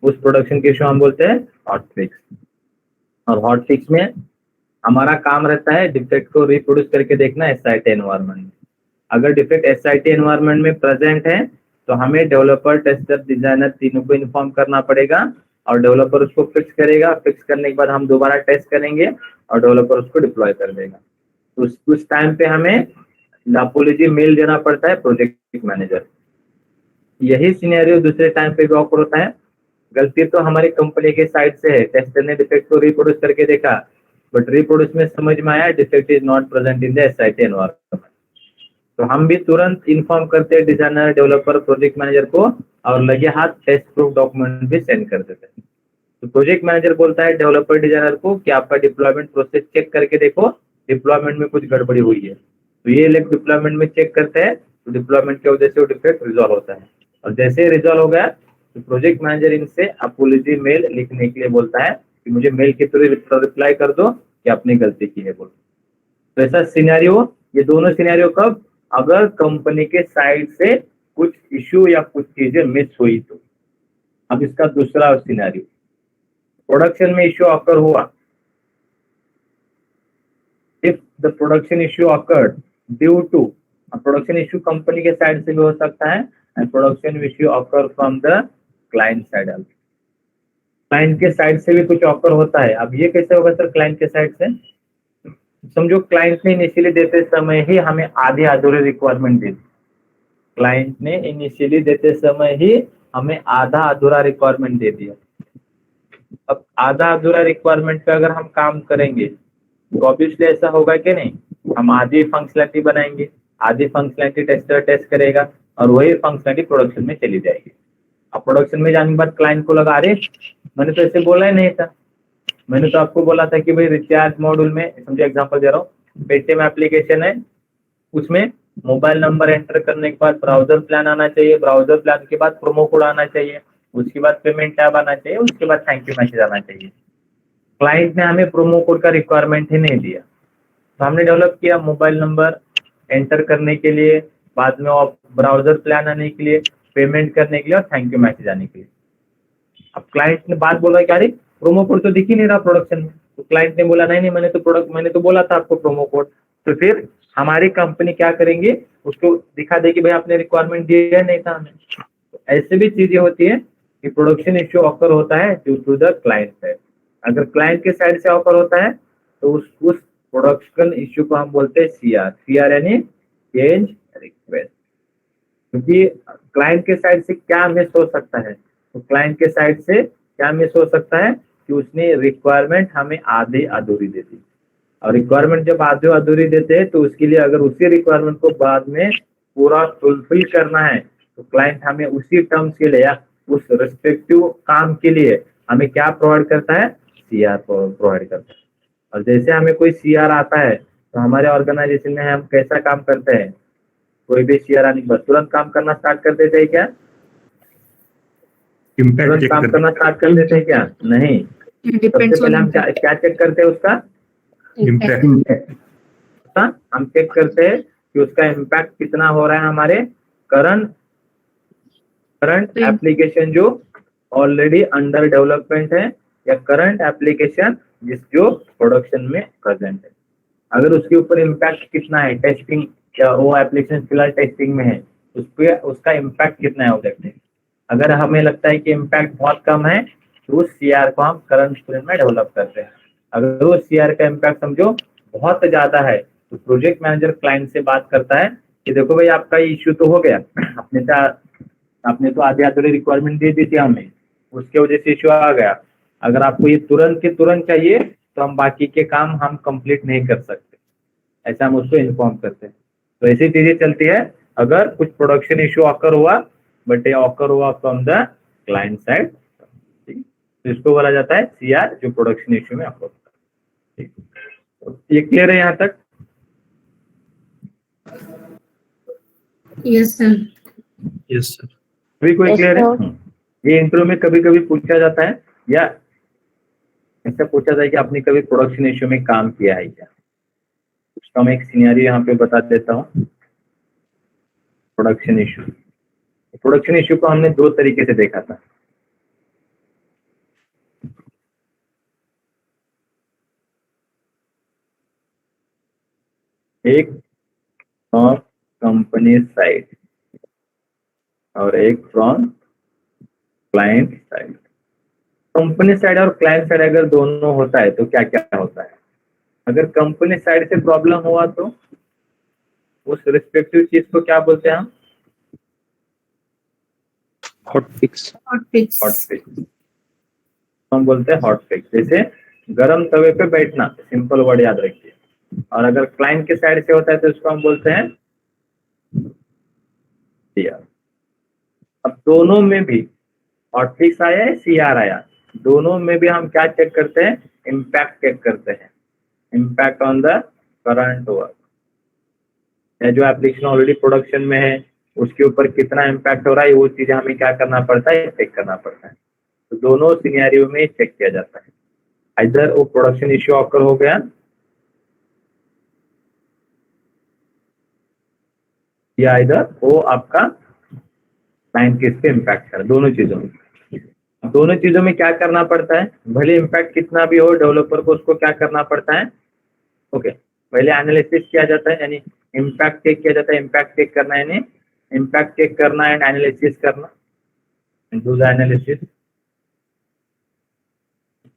उस प्रोडक्शन के इश्यू हम बोलते हैं हॉट फिक्स। और हॉट फिक्स में हमारा काम रहता है डिफेक्ट को रिप्रोड्यूस करके देखना SIT एनवायरनमेंट में। अगर डिफेक्ट SIT एनवायरनमेंट में प्रेजेंट है तो हमें डेवलपर, टेस्टर, डिजाइनर तीनों को इन्फॉर्म करना पड़ेगा और डेवलपर उसको फिक्स करेगा। फिक्स करने के बाद हम दोबारा टेस्ट करेंगे और डेवलपर उसको डिप्लॉय कर देगा। तो उस टाइम पे हमें अपोलॉजी मेल देना पड़ता है प्रोजेक्ट मैनेजर। यही सिनेरियो दूसरे टाइम पे भी ऑफर होता है। गलती तो हमारी कंपनी के साइड से है, टेस्टर ने डिफेक्ट को रिप्रोड्यूस करके देखा, बट रिप्रोड्यूस में समझ में आया defect is not present in the SIT environment. तो हम भी तुरंत इन्फॉर्म करते हैं डिजाइनर, डेवलपर, प्रोजेक्ट मैनेजर को और लगे हाथ टेस्ट प्रूफ डॉक्यूमेंट भी सेंड कर देते हैं। तो प्रोजेक्ट मैनेजर बोलता है डेवलपर, डिजाइनर को कि आपका डिप्लॉयमेंट प्रोसेस चेक करके देखो, डिप्लॉयमेंट में कुछ गड़बड़ी हुई है। तो ये लोग डिप्लॉयमेंट में चेक करते हैं, तो डिप्लॉयमेंट की वजह से वो डिफेक्ट रिजॉल्व होता है। और जैसे ही रिजॉल्व हो गया तो प्रोजेक्ट मैनेजर इनसे अपोलॉजी मेल लिखने के लिए बोलता है कि मुझे मेल के थ्रू रिप्लाई कर दो कि आपने गलती की है बोल। तो ऐसा सिनेरियो, ये दोनों सिनेरियो कब? अगर कंपनी के साइड से कुछ इश्यू या कुछ चीजें मिस हुई तो। अब इसका दूसरा सिनेरियो, प्रोडक्शन में इश्यू ऑकर हुआ। If the production issue occurred due to, production issue company के साइड से भी हो सकता है and production issue occur from the client side. Client के साइड से भी कुछ ऑकर होता है। अब ये कैसे होगा सर? क्लाइंट के साइड से समझो क्लाइंट ने इनिशियली देते समय ही हमें आधी अधूरी रिक्वायरमेंट दी। क्लाइंट ने इनिशियली देते समय ही हमें आधा अधूरा रिक्वायरमेंट दे दिया। अब आधा अधूरा रिक्वायरमेंट पे अगर हम काम करेंगे तो ऑब्वियसली ऐसा होगा कि नहीं, हम आधी फंक्शनलिटी बनाएंगे, आधी फंक्शनलिटी टेस्टर टेस्ट करेगा और वही फंक्शनलिटी प्रोडक्शन में चली जाएगी। अब प्रोडक्शन में जाने के बाद क्लाइंट को लगा, अरे मैंने तो ऐसे बोला ही नहीं था, मैंने तो आपको बोला था कि भाई रिचार्ज मॉड्यूल में, समझो एग्जांपल दे रहा हूँ, पेटीएम एप्लीकेशन है, उसमें मोबाइल नंबर एंटर करने के बाद ब्राउजर प्लान आना चाहिए, ब्राउजर प्लान के बाद प्रोमो कोड आना चाहिए, उसके बाद पेमेंट टैब आना चाहिए, उसके बाद थैंक यू मैसेज आना चाहिए। क्लाइंट ने हमें प्रोमो कोड का रिक्वायरमेंट ही नहीं दिया, तो हमने डेवलप किया मोबाइल नंबर एंटर करने के लिए, बाद में ब्राउजर प्लान आने के लिए, पेमेंट करने के लिए और थैंक यू मैसेज आने के लिए। अब क्लाइंट ने बात बोला कि अरे प्रोमो कोड तो दिख ही नहीं रहा प्रोडक्शन में, तो क्लाइंट ने बोला नहीं नहीं मैंने तो बोला था आपको प्रोमो कोड। तो फिर हमारी कंपनी क्या करेंगे, उसको दिखा दे कि भाई आपने रिक्वायरमेंट दिया नहीं था हमें। तो ऐसे भी चीजें होती है कि प्रोडक्शन इश्यू ऑकर होता है due to the client side. अगर क्लाइंट के साइड से ऑकर होता है तो उस प्रोडक्शन इश्यू को हम बोलते हैं सीआर यानी चेंज रिक्वेस्ट। क्योंकि क्लाइंट के साइड से क्या मिस हो सकता है, तो क्लाइंट के साइड से क्या मिस हो सकता है कि उसने रिक्वायरमेंट हमें आधी अधूरी दे दी, और रिक्वायरमेंट जब आधी अधूरी देते हैं तो उसके लिए अगर उसी रिक्वायरमेंट को बाद में पूरा फुलफिल करना है तो क्लाइंट हमें उसी टर्म्स के लिए या उस रिस्पेक्टिव काम के लिए हमें क्या प्रोवाइड करता है, सीआर प्रोवाइड करता है। और जैसे हमें कोई सीआर आता है तो हमारे ऑर्गेनाइजेशन में हम कैसा काम करते हैं, कोई भी सीआर आने के बाद तुरंत काम करना स्टार्ट कर देते हैं क्या, तुरंत काम करना स्टार्ट कर देते हैं क्या, नहीं। सबसे पहले हम क्या चेक करते हैं, उसका इम्पैक्ट। हम चेक करते हैं कि उसका इम्पैक्ट कितना हो रहा है हमारे करंट एप्लीकेशन जो ऑलरेडी अंडर डेवलपमेंट है या करंट एप्लीकेशन जो प्रोडक्शन में प्रेजेंट है। अगर उसके ऊपर इम्पैक्ट कितना है, टेस्टिंग या वो एप्लीकेशन फिलहाल टेस्टिंग में है, उस पे उसका इम्पैक्ट कितना है वो देखते हैं। अगर हमें लगता है कि इम्पैक्ट बहुत कम है तो उस सीआर को हम करंट स्प्रिंट में डेवलप करते हैं। अगर वो सीआर का इम्पैक्ट समझो बहुत ज्यादा है तो प्रोजेक्ट मैनेजर क्लाइंट से बात करता है कि देखो भाई आपका इश्यू तो हो गया, आपने तो आधी अधूरी रिक्वायरमेंट दे दी थी हमें, उसके वजह से इश्यू आ गया। अगर आपको ये तुरंत के तुरंत चाहिए तो हम बाकी के काम हम कंप्लीट नहीं कर सकते, ऐसा हम उसको इन्फॉर्म करते हैं। तो ऐसी चीजें चलती है अगर कुछ प्रोडक्शन इश्यू ऑकर हुआ, बट ये ऑकर हुआ फ्रॉम द क्लाइंट साइड, तो इसको बोला जाता है सीआर जो प्रोडक्शन इश्यू में ऑकर होता है। तो ये क्लियर है यहाँ तक? Yes sir. Yes sir. सभी कोई क्लियर है? ये इंटरव्यू में कभी कभी पूछा जाता है या ऐसा पूछा जाए कि आपने कभी प्रोडक्शन इश्यू में काम किया है क्या। उसका मैं एक सिनेरियो यहाँ पे बता देता हूँ। प्रोडक्शन इश्यू को हमने दो तरीके से देखा था। एक फ्रॉम कंपनी साइड और एक from client side. Company side और क्लाइंट साइड अगर दोनों होता है तो क्या क्या होता है। अगर कंपनी साइड से प्रॉब्लम हुआ तो उस रिस्पेक्टिव चीज को क्या बोलते हैं हम, हॉट फिक्स। हम बोलते हैं हॉट फिक्स। जैसे गरम तवे पे बैठना, सिंपल वर्ड याद रखिए। और अगर क्लाइंट के साइड से होता है तो उसको हम बोलते हैं सीआर। अब दोनों में भी हॉट फिक्स आया है, सीआर आया, दोनों में भी हम क्या चेक करते हैं, इम्पैक्ट चेक करते हैं। Impact on the current work, जो एप्लीकेशन ऑलरेडी प्रोडक्शन में है उसके ऊपर कितना इम्पैक्ट हो रहा है, वो चीज हमें क्या करना पड़ता है, चेक करना पड़ता है। तो दोनों सिनेरियो में चेक किया जाता है। इधर वो प्रोडक्शन इश्यू ऑकर हो गया या इधर वो आपका क्लाइंट किस पे इम्पैक्ट कर, दोनों चीजों में क्या करना पड़ता है। भले इम्पैक्ट कितना भी हो, डेवलपर को उसको क्या करना पड़ता है, ओके पहले एनालिसिस किया जाता है, यानी इम्पैक्ट चेक किया जाता है। इम्पैक्ट चेक करना यानी इम्पैक्ट चेक करना एंड एनालिसिस करना, डू द एनालिसिस।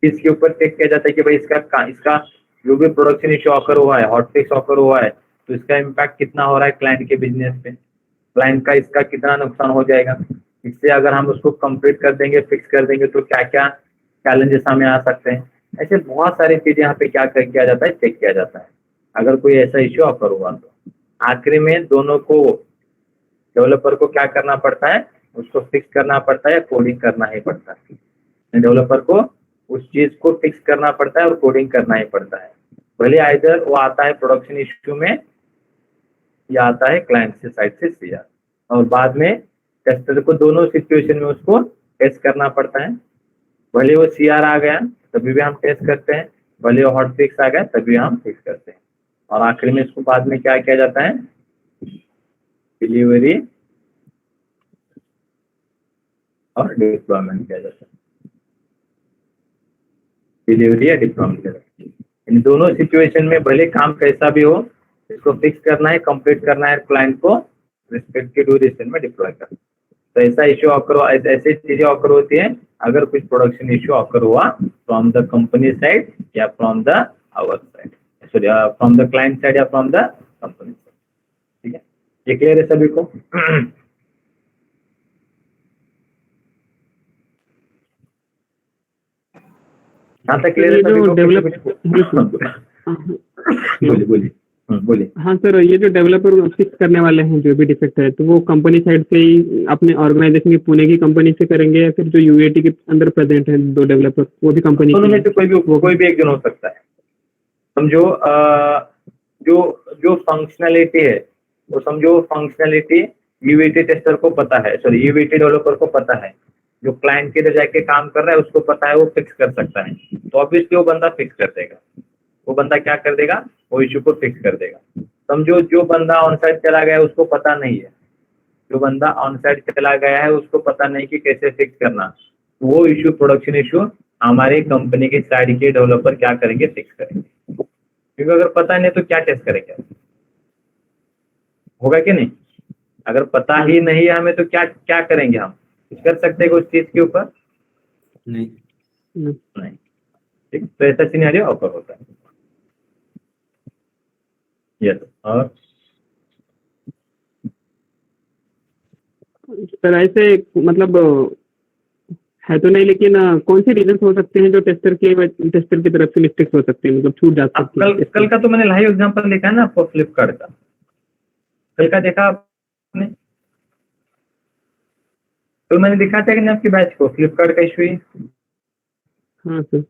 इसके ऊपर चेक किया जाता है कि भाई इसका जो भी प्रोडक्शन इश्यू ऑकर हुआ है, हॉट फिक्स ऑकर हुआ है, तो इसका इम्पैक्ट कितना हो रहा है क्लाइंट के बिजनेस पे, क्लाइंट का इसका कितना नुकसान हो जाएगा, इससे अगर हम उसको कंप्लीट कर देंगे, फिक्स कर देंगे तो क्या क्या चैलेंजेस हमें आ सकते हैं। ऐसे बहुत सारी चीजें यहाँ पे क्या किया जाता है, चेक किया जाता है। अगर कोई ऐसा इश्यू ऑकर हुआ तो आखिरी में दोनों को, डेवलपर को क्या करना पड़ता है, उसको फिक्स करना पड़ता है या कोडिंग करना ही पड़ता है। डेवलपर को उस चीज को फिक्स करना पड़ता है और कोडिंग करना ही पड़ता है, भले आइदर वो आता है प्रोडक्शन इश्यू में या आता है क्लाइंट से साइड से सीआर, और बाद में टेस्टर को दोनों सिचुएशन में उसको टेस्ट करना पड़ता है। भले वो सीआर आ गया तभी भी हम टेस्ट करते हैं, भले वो हॉट फिक्स आ गया तभी हम फिक्स करते हैं, और आखिर में इसको बाद में क्या किया जाता है, डिलीवरी और डिप्लॉयमेंट किया जाता है। डिलीवरी या डिप्लॉयमेंट किया जाता है। इन दोनों सिचुएशन में भले काम कैसा भी हो, इसको फिक्स करना है, कंप्लीट करना है, क्लाइंट को रिस्पेक्टिव ड्यूरेशन में डिप्लॉय करना। तो ऐसा इश्यू ऑकर, ऐसी चीजें ऑकर होती है अगर कुछ प्रोडक्शन इश्यू ऑकर हुआ फ्रॉम द कंपनी साइड या from the our side, sorry from the client side या फ्रॉम द कंपनी साइड। ठीक है, ये क्लियर है सभी को? यहाँ तक क्लियर है सभी को? बोलिए बोलिए बोलिए। हाँ सर, ये जो डेवलपर फिक्स करने वाले हैं जो भी डिफेक्ट है, तो वो कंपनी साइड से ही अपने ऑर्गेनाइजेशन की पुणे की कंपनी से करेंगे या फिर जो यूएटी के अंदर प्रेजेंट है दो डेवलपर वो भी कंपनी दोनों में से कोई भी एक दिन हो सकता है। समझो जो फंक्शनैलिटी है वो, समझो फंक्शनैलिटी यूएटी टेस्टर को पता है, सॉरी यूएटी डेवलपर को पता है, जो क्लाइंट के इधर जाके काम कर रहा है उसको पता है, वो फिक्स कर सकता है, तो ऑब्वियसली वो बंदा फिक्स कर देगा। वो बंदा क्या कर देगा, वो इश्यू को फिक्स कर देगा। समझो जो बंदा ऑन साइड चला गया है उसको पता नहीं है, जो बंदा ऑन साइड चला गया है उसको पता नहीं कि कैसे फिक्स करना, वो इश्यू, प्रोडक्शन इश्यू हमारे कंपनी के साइड के डेवलपर क्या करेंगे, फिक्स करेंगे। क्योंकि अगर पता नहीं तो क्या टेस्ट करेंगे, होगा कि नहीं? अगर पता ही नहीं है हमें तो क्या करेंगे, हम कुछ कर सकते हैं उस चीज के ऊपर? नहीं। ठीक, तो ऐसा सिनेरियो ऑफर होता है। यस, और सर ऐसे मतलब है तो नहीं, लेकिन कौन से रीजन हो सकते हैं जो टेस्टर की तरफ से मिस्टेक्स हो सकते हैं, मतलब छूट जा सकती है? कल का तो मैंने लाइव एग्जांपल देखा है ना आपको, फ्लिपकार्ट का। कल का देखा आपने? तो मैंने दिखा था कि नहीं आपकी बैच को, फ्लिपकार्ट का इशू ही। हाँ सर,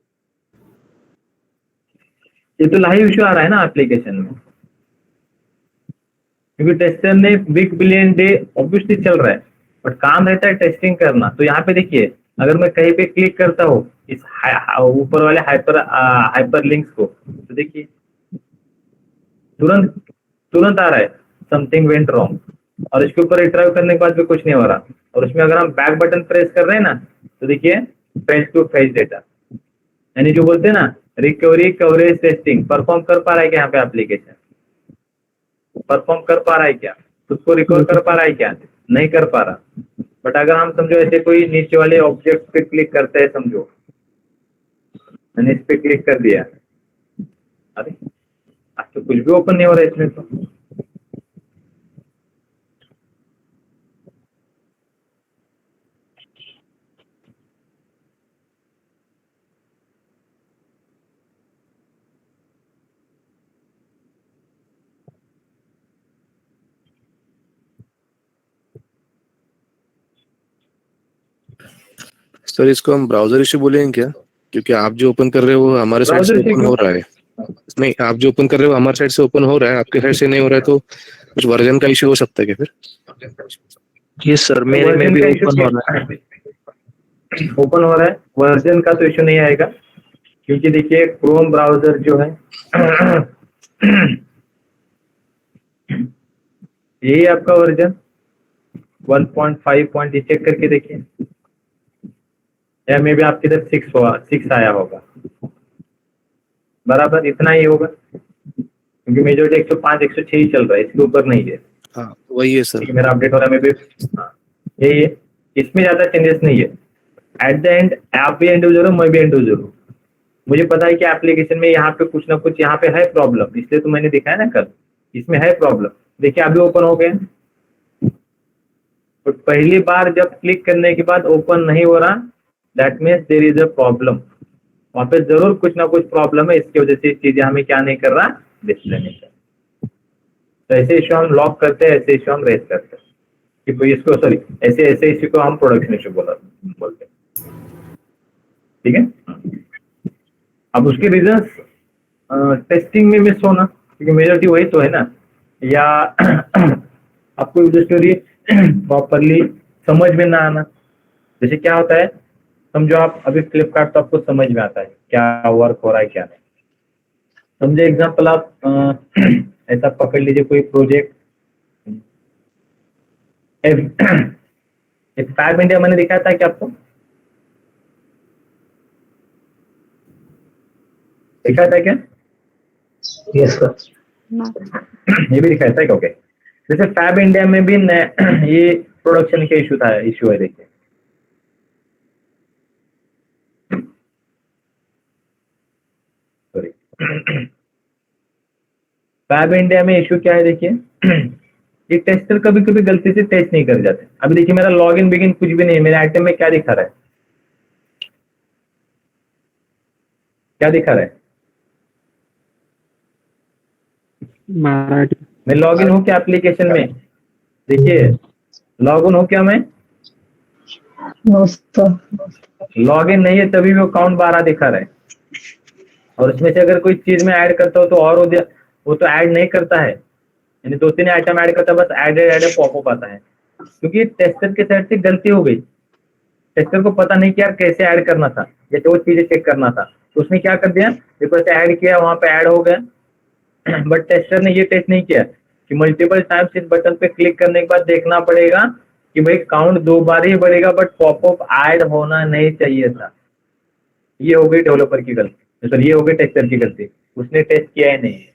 ये तो लाइव इशू आ रहा है ना एप्लीकेशन में, क्योंकि टेस्टर ने बिग बिलियन डे ऑब्वियसली चल रहा है, बट काम रहता है टेस्टिंग करना। तो यहाँ पे देखिए, अगर मैं कहीं पे क्लिक करता हूँ इस ऊपर वाले हाइपर लिंक्स को, तो देखिए तुरंत आ रहा है समथिंग वेंट रॉन्ग, और इसके ऊपर रिट्राइव करने के बाद भी कुछ नहीं हो रहा। और उसमें अगर हम बैक बटन प्रेस कर रहे हैं ना, तो देखिए फेज टू फेज डेटा, यानी जो बोलते हैं ना रिकवरी कवरेज टेस्टिंग, परफॉर्म कर पा रहा है क्या यहाँ पे एप्लीकेशन? परफॉर्म कर पा रहा है क्या? उसको रिकवर कर पा रहा है क्या? नहीं कर पा रहा। बट अगर हम समझो ऐसे कोई नीचे वाले ऑब्जेक्ट पे क्लिक करते हैं, समझो मैंने इस पे क्लिक कर दिया, अरे आज तो कुछ भी ओपन नहीं हो रहा है इसमें तो। सर इसको हम ब्राउजर इशू बोलेंगे क्या? क्योंकि आप जो ओपन कर रहे हो वो हमारे साइड से ओपन हो रहा है। नहीं, आप जो ओपन कर रहे हो हमारे साइड से ओपन हो रहा है, आपके साइड से नहीं हो रहा है, तो कुछ वर्जन का इशू हो सकता है क्या फिर? ये सर मेरे में भी ओपन हो रहा है। ओपन हो रहा है, वर्जन का तो इशू नहीं आएगा, क्योंकि देखिए क्रोम ब्राउजर जो है यही आपका वर्जन 1.5 पॉइंट चेक करके देखिए, या मे भी आपके इधर 6 आया होगा, बराबर इतना ही होगा, क्योंकि मेजोरिटी 105 106 ही चल रहा है, इसके ऊपर नहीं है। हाँ वही है सर, मेरा अपडेट हो रहा है, मे भी यही है, इसमें ज्यादा चेंजेस नहीं है। एट द एंड आप भी एंड यूजर हो, मैं भी एंड यूजर हूँ, मुझे पता है कि एप्लीकेशन में यहाँ पे कुछ ना कुछ यहाँ पे है प्रॉब्लम, इसलिए तो मैंने दिखाया ना कल, इसमें है प्रॉब्लम। देखिए अभी ओपन हो गए, तो पहली बार जब क्लिक करने के बाद ओपन नहीं हो रहा, that means there is a problem, वहां पे जरूर कुछ ना कुछ प्रॉब्लम है, इसकी वजह से चीजें हमें क्या नहीं कर रहा, डिस्प्ले नहीं कर रहा। तो ऐसे इश्यू हम लॉक करते हैं, ऐसे इश्यू हम रेज करते हैं। कि भाई इसको सॉरी ऐसे ऐसे इश्यू को हम प्रोडक्शन इश्यू बोलते हैं, ठीक है। अब उसके रीजंस टेस्टिंग में मिस होना, क्योंकि मेजॉरिटी वही तो है ना, या आपको यूजर स्टोरी प्रॉपरली समझ में ना आना। जैसे क्या होता है, समझो आप अभी फ्लिपकार्ट तो आपको समझ में आता है क्या वर्क हो रहा है क्या नहीं। समझे एग्जांपल आप ऐसा पकड़ लीजिए कोई प्रोजेक्ट फैब इंडिया मैंने दिखाया था क्या आपको, दिखाया था क्या? Yes, sir. ये भी दिखाया था क्या? ओके। जैसे फैब इंडिया में भी ये प्रोडक्शन का इशू है देखिए। सॉरी, फैब इंडिया में इशू क्या है देखिए। ये टेस्टर कभी कभी गलती से टेस्ट नहीं कर जाते। अभी देखिए मेरा लॉग इन बिगिन कुछ भी नहीं है, मेरे आइटम में क्या दिखा रहा है, क्या दिखा रहा है? मराठी मैं लॉग इन हूँ क्या एप्लीकेशन में? देखिए लॉग इन हूँ क्या मैं? No, sir. लॉग इन नहीं है तभी वो काउंट 12 दिखा रहा है। और उसमें से अगर कोई चीज में ऐड करता हो तो और वो तो ऐड नहीं करता है, यानी 2-3 आइटम ऐड करता है, बस एड पॉपअप आता है, क्योंकि टेस्टर के साइड से गलती हो गई। टेस्टर को पता नहीं कि यार कैसे ऐड करना था, जैसे वो चीजें चेक करना था, तो उसने क्या कर दिया, देखो ऐसे ऐड किया, वहां पे ऐड हो गया। बट टेस्टर ने ये टेस्ट नहीं किया कि मल्टीपल टाइम्स इस बटन पे क्लिक करने के बाद देखना पड़ेगा कि भाई काउंट 2 बार ही बढ़ेगा, बट पॉपअप ऐड होना नहीं चाहिए था। ये हो गई डेवलपर की गलती, सर ये हो गई टेस्टर की गलती, उसने टेस्ट किया ही नहीं है।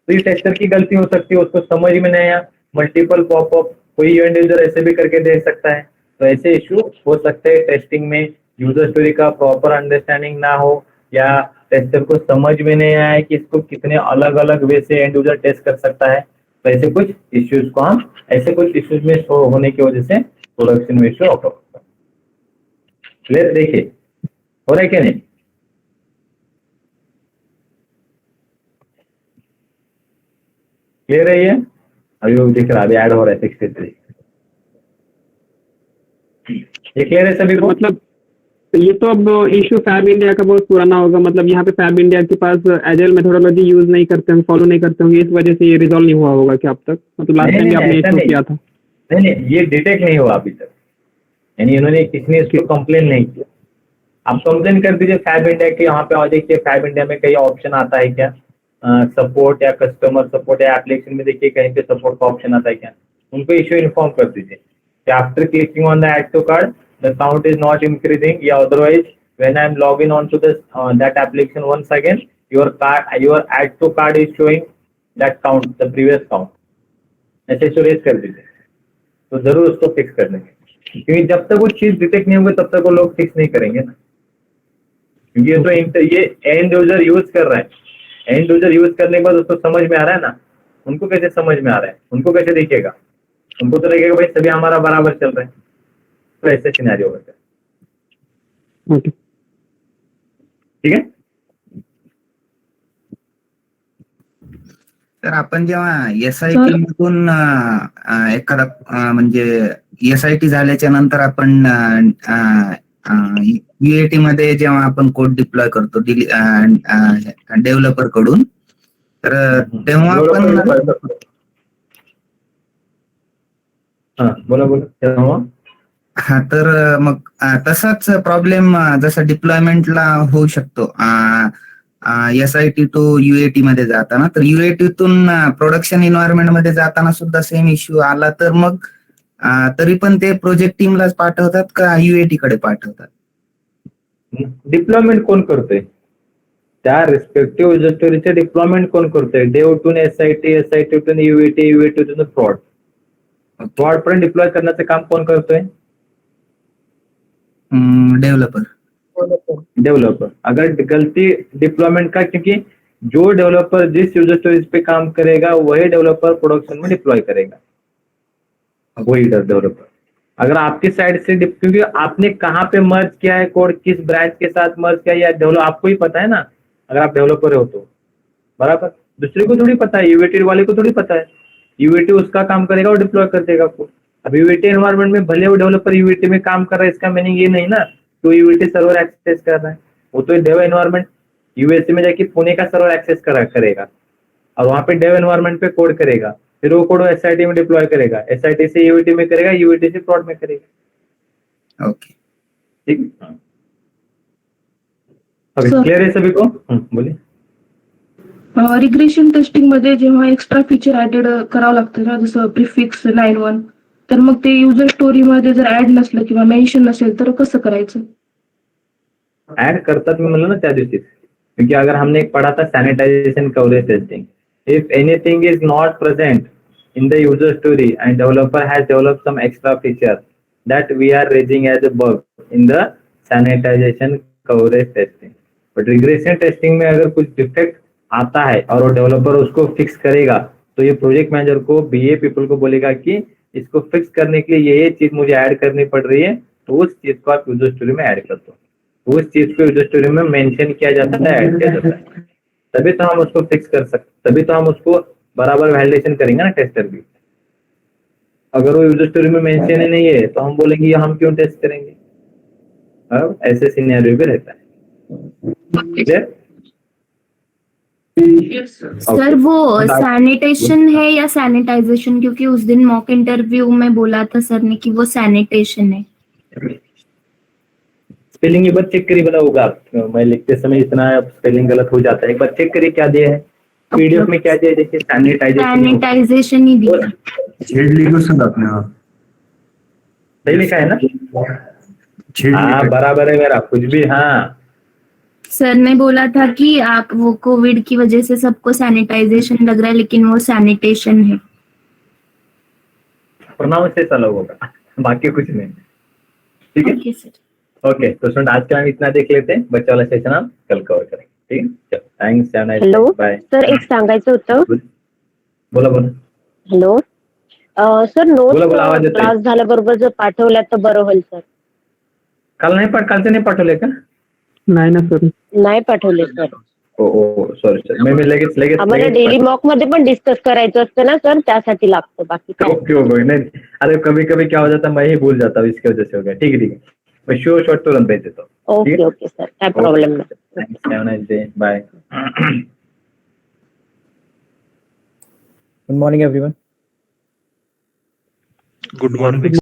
तो ये टेस्टर की गलती हो सकती है, उसको समझ में नहीं आया, मल्टीपल पॉपअप, कोई एंड यूजर ऐसे भी करके दे सकता है। तो ऐसे इशू हो सकते हैं टेस्टिंग में, यूजर स्टोरी का प्रॉपर अंडरस्टैंडिंग ना हो, या टेस्टर को समझ में नहीं आया कि इसको कितने अलग अलग वे से एंड यूजर टेस्ट कर सकता है। तो ऐसे कुछ इश्यूज को हम ऐसे कुछ इश्यूज में शो होने की वजह से प्रोडक्शन में इश्यू ऑफ होता है। क्लियर? देखिए हो रहा है क्या नहीं? क्लियर है ये? अभी वो दिख रहा है, अभी ऐड हो रहा है 63। ये क्लियर है सभी को? मतलब ये तो अब इशू फैब इंडिया का बहुत पुराना होगा, मतलब यहाँ पे फैब इंडिया के पास एजाइल मेथोडोलॉजी यूज नहीं करते हैं, फॉलो नहीं करते होंगे, इस वजह से ये रिजॉल्व नहीं हुआ होगा क्या अब तक? मतलब लास्ट टाइम भी आपने ऐसा इशू नहीं। किया था। नहीं, ये डिटेक्ट नहीं हुआ अभी तक, यानी इन्होंने किसने इसको कंप्लेन नहीं किया। आप कंप्लेन कर दीजिए फैब इंडिया के, यहाँ पे आ देखिए फैब इंडिया में कई ऑप्शन आता है क्या, सपोर्ट या कस्टमर सपोर्ट या एप्लीकेशन में देखिए कहीं पे सपोर्ट का ऑप्शन आता है क्या, उनको इश्यू इन्फॉर्म कर दीजिए कि after clicking on the add to card the count is not increasing, या otherwise when I am log in on to that application once again your add to card is showing that count the previous count, ऐसे issue raise कर दीजिए, तो जरूर उसको fix कर देंगे। क्योंकि जब तक वो चीज डिटेक्ट नहीं होगी तब तक वो लोग फिक्स नहीं करेंगे ना, क्योंकि ये एंड यूजर यूज कर रहा है, एंड यूजर यूज करने के बाद उसको समझ में आ रहा है ना, उनको कैसे समझ में आ रहा है, उनको कैसे दिखेगा, उनको तो लगेगा भाई सभी हमारा बराबर चल रहा है। तो ऐसे सिनेरियो होता है, ओके ठीक है। तर आपण जेव्हा SIT मधून एखादा म्हणजे SIT झाल्याच्या नंतर आपण UAT मध्ये जेव्हा आपण कोड डिप्लॉय करतो डेव्हलपर कडून, तर तेव्हा आपण बोला हा, तर मग तसाच प्रॉब्लेम जसा डिप्लॉयमेंटला होऊ शकतो SIT टू UAT मध्ये जाताना, तर UAT तून प्रोडक्शन एन्व्हायरमेंट मध्ये जाताना सुद्धा सेम इश्यू आला तर मग तरी पण ते प्रोजेक्ट टीमलाच पाठवतात का UAT कडे पाठवतात? डिप्लॉयमेंट कोण करतोय त्या रिस्पेक्टिव्ह यूजर स्टोरीचे डिप्लॉयमेंट कोण करतोय? डेवटून SIT टून UAT, UAT टून फ्रॉड पर्यंत डिप्लॉय करण्याचं काम कोण करतोय? डेवलपर। अगर गलती डिप्लॉयमेंट का, क्योंकि जो डेवलपर जिस यूजर स्टोरेज पे काम करेगा वही डेवलपर प्रोडक्शन में डिप्लॉय करेगा, वही डेवलपर। अगर आपकी साइड से, क्योंकि आपने कहाँ पे मर्ज किया है कोड, किस ब्रांच के साथ मर्ज किया, या डेवलप आपको ही पता है ना, अगर आप डेवलपर हो तो बराबर, दूसरे को थोड़ी पता है, यूएटी वाले को थोड़ी पता है। यूएटी उसका काम करेगा और डिप्लॉय कर देगा कोड। अब यूएटी एनवायरमेंट में भले वो डेवलपर यूएटी में काम कर रहा है, इसका मीनिंग ये नहीं ना तो यूएटी सर्वर एक्सेस कर रहा है, वो तो डेव एनवायरमेंट यूएसए में जाके पुणे का सर्वर एक्सेस करेगा और वहां पे डेव एनवायरमेंट पे कोड करेगा, फिर वो कोड एसआईटी में डिप्लॉय करेगा, एसआईटी से यूएटी में करेगा, यूएटी से प्रोड में करेगा। ओके ठीक है, अभी क्लियर है सभी को? बोलिए। रिग्रेशन टेस्टिंग मध्ये जेव्हा एक्स्ट्रा फीचर ऍडेड करावं लागतं ना, जसं प्रिफिक्स 9-1, तर मग ते युजर स्टोरी मध्ये जर ऍड नसलं किंवा मेन्शन नसेल तर कसं करायचं? ऐड करतात मी म्हणलं ना त्या दिवशी, क्योंकि अगर हमने एक पढ़ा था sanitization coverage testing, if anything is not present in the user story and developer has developed some extra feature that we are raising as a bug in the sanitization coverage testing. But regression testing में अगर कुछ defect आता है और वो developer उसको fix करेगा तो ये प्रोजेक्ट मैनेजर को बीए पीपल को बोलेगा कि इसको फिक्स करने के लिए ये चीज मुझे ऐड करनी पड़ रही है, तो उस चीज को आप यूजर स्टोरी में ऐड कर दो, उस चीज को यूजर स्टोरी में मेंशन किया जाता है, ऐड किया जाता है, तभी तो हम उसको फिक्स कर सकते, तभी तो हम उसको बराबर वैलिडेशन करेंगे ना टेस्टर भी। अगर वो यूजर स्टोरी में मेंशन ही नहीं है तो हम बोलेंगे ये हम क्यों टेस्ट करेंगे। अब ऐसे सिनेरियो भी रहता है। Clear? सर वो सैनिटेशन है या सैनिटाइजेशन, क्योंकि उस दिन मॉक इंटरव्यू में बोला था सर ने कि वो सैनिटेशन है। स्पेलिंग एक बार चेक करिए, बड़ा होगा मैं लिखते समय इतना स्पेलिंग गलत हो जाता है, एक बार चेक करिए क्या दिया है पीडीएफ में, क्या दिया है देखिए, सैनिटाइजेशन ही दिया। छेड़ लिखो सर आपने, सही लिखा है ना? हाँ बराबर है मेरा, कुछ भी। हाँ सर ने बोला था कि आप वो कोविड की वजह से सबको सैनिटाइजेशन लग रहा है लेकिन वो सैनिटेशन है। प्रोनाउंसिएशन अलग होगा, बाकी कुछ नहीं। ठीक है, ओके सर। ओके तो स्टूडेंट आज के हम इतना देख लेते हैं, बच्चा वाला सेशन हम कल कवर करेंगे। ठीक है, थैंक्स, हॅलो बाय। सर, एक सांगायचं होतं। बोला बोला। हॅलो सर, बोला, बोला, आवाज नोट्स येतोय। क्लास झाल्याबरोबर जर पाठवल्या तर बरं होईल सर। कालचे नाही पाठवले का? नाही ना सर, नाही पाठवले सर। ओ सॉरी सर, मी लगेच आम्हाला डेली मॉक मध्ये पण डिस्कस करायचं असतं ना सर, त्यासाठी लागतं, बाकी काय। ओके ओके, नहीं अरे कभी कभी क्या हो जाता है मैं ही भूल जाता हूँ, इसकी वजह से हो गया। ठीक है, मैं श्योर शॉर्ट तुरंत भेज देता हूँ। ओके ओके सर, काय प्रॉब्लेम नाही। Thanks, have a nice day, bye. Good morning everyone. Good morning.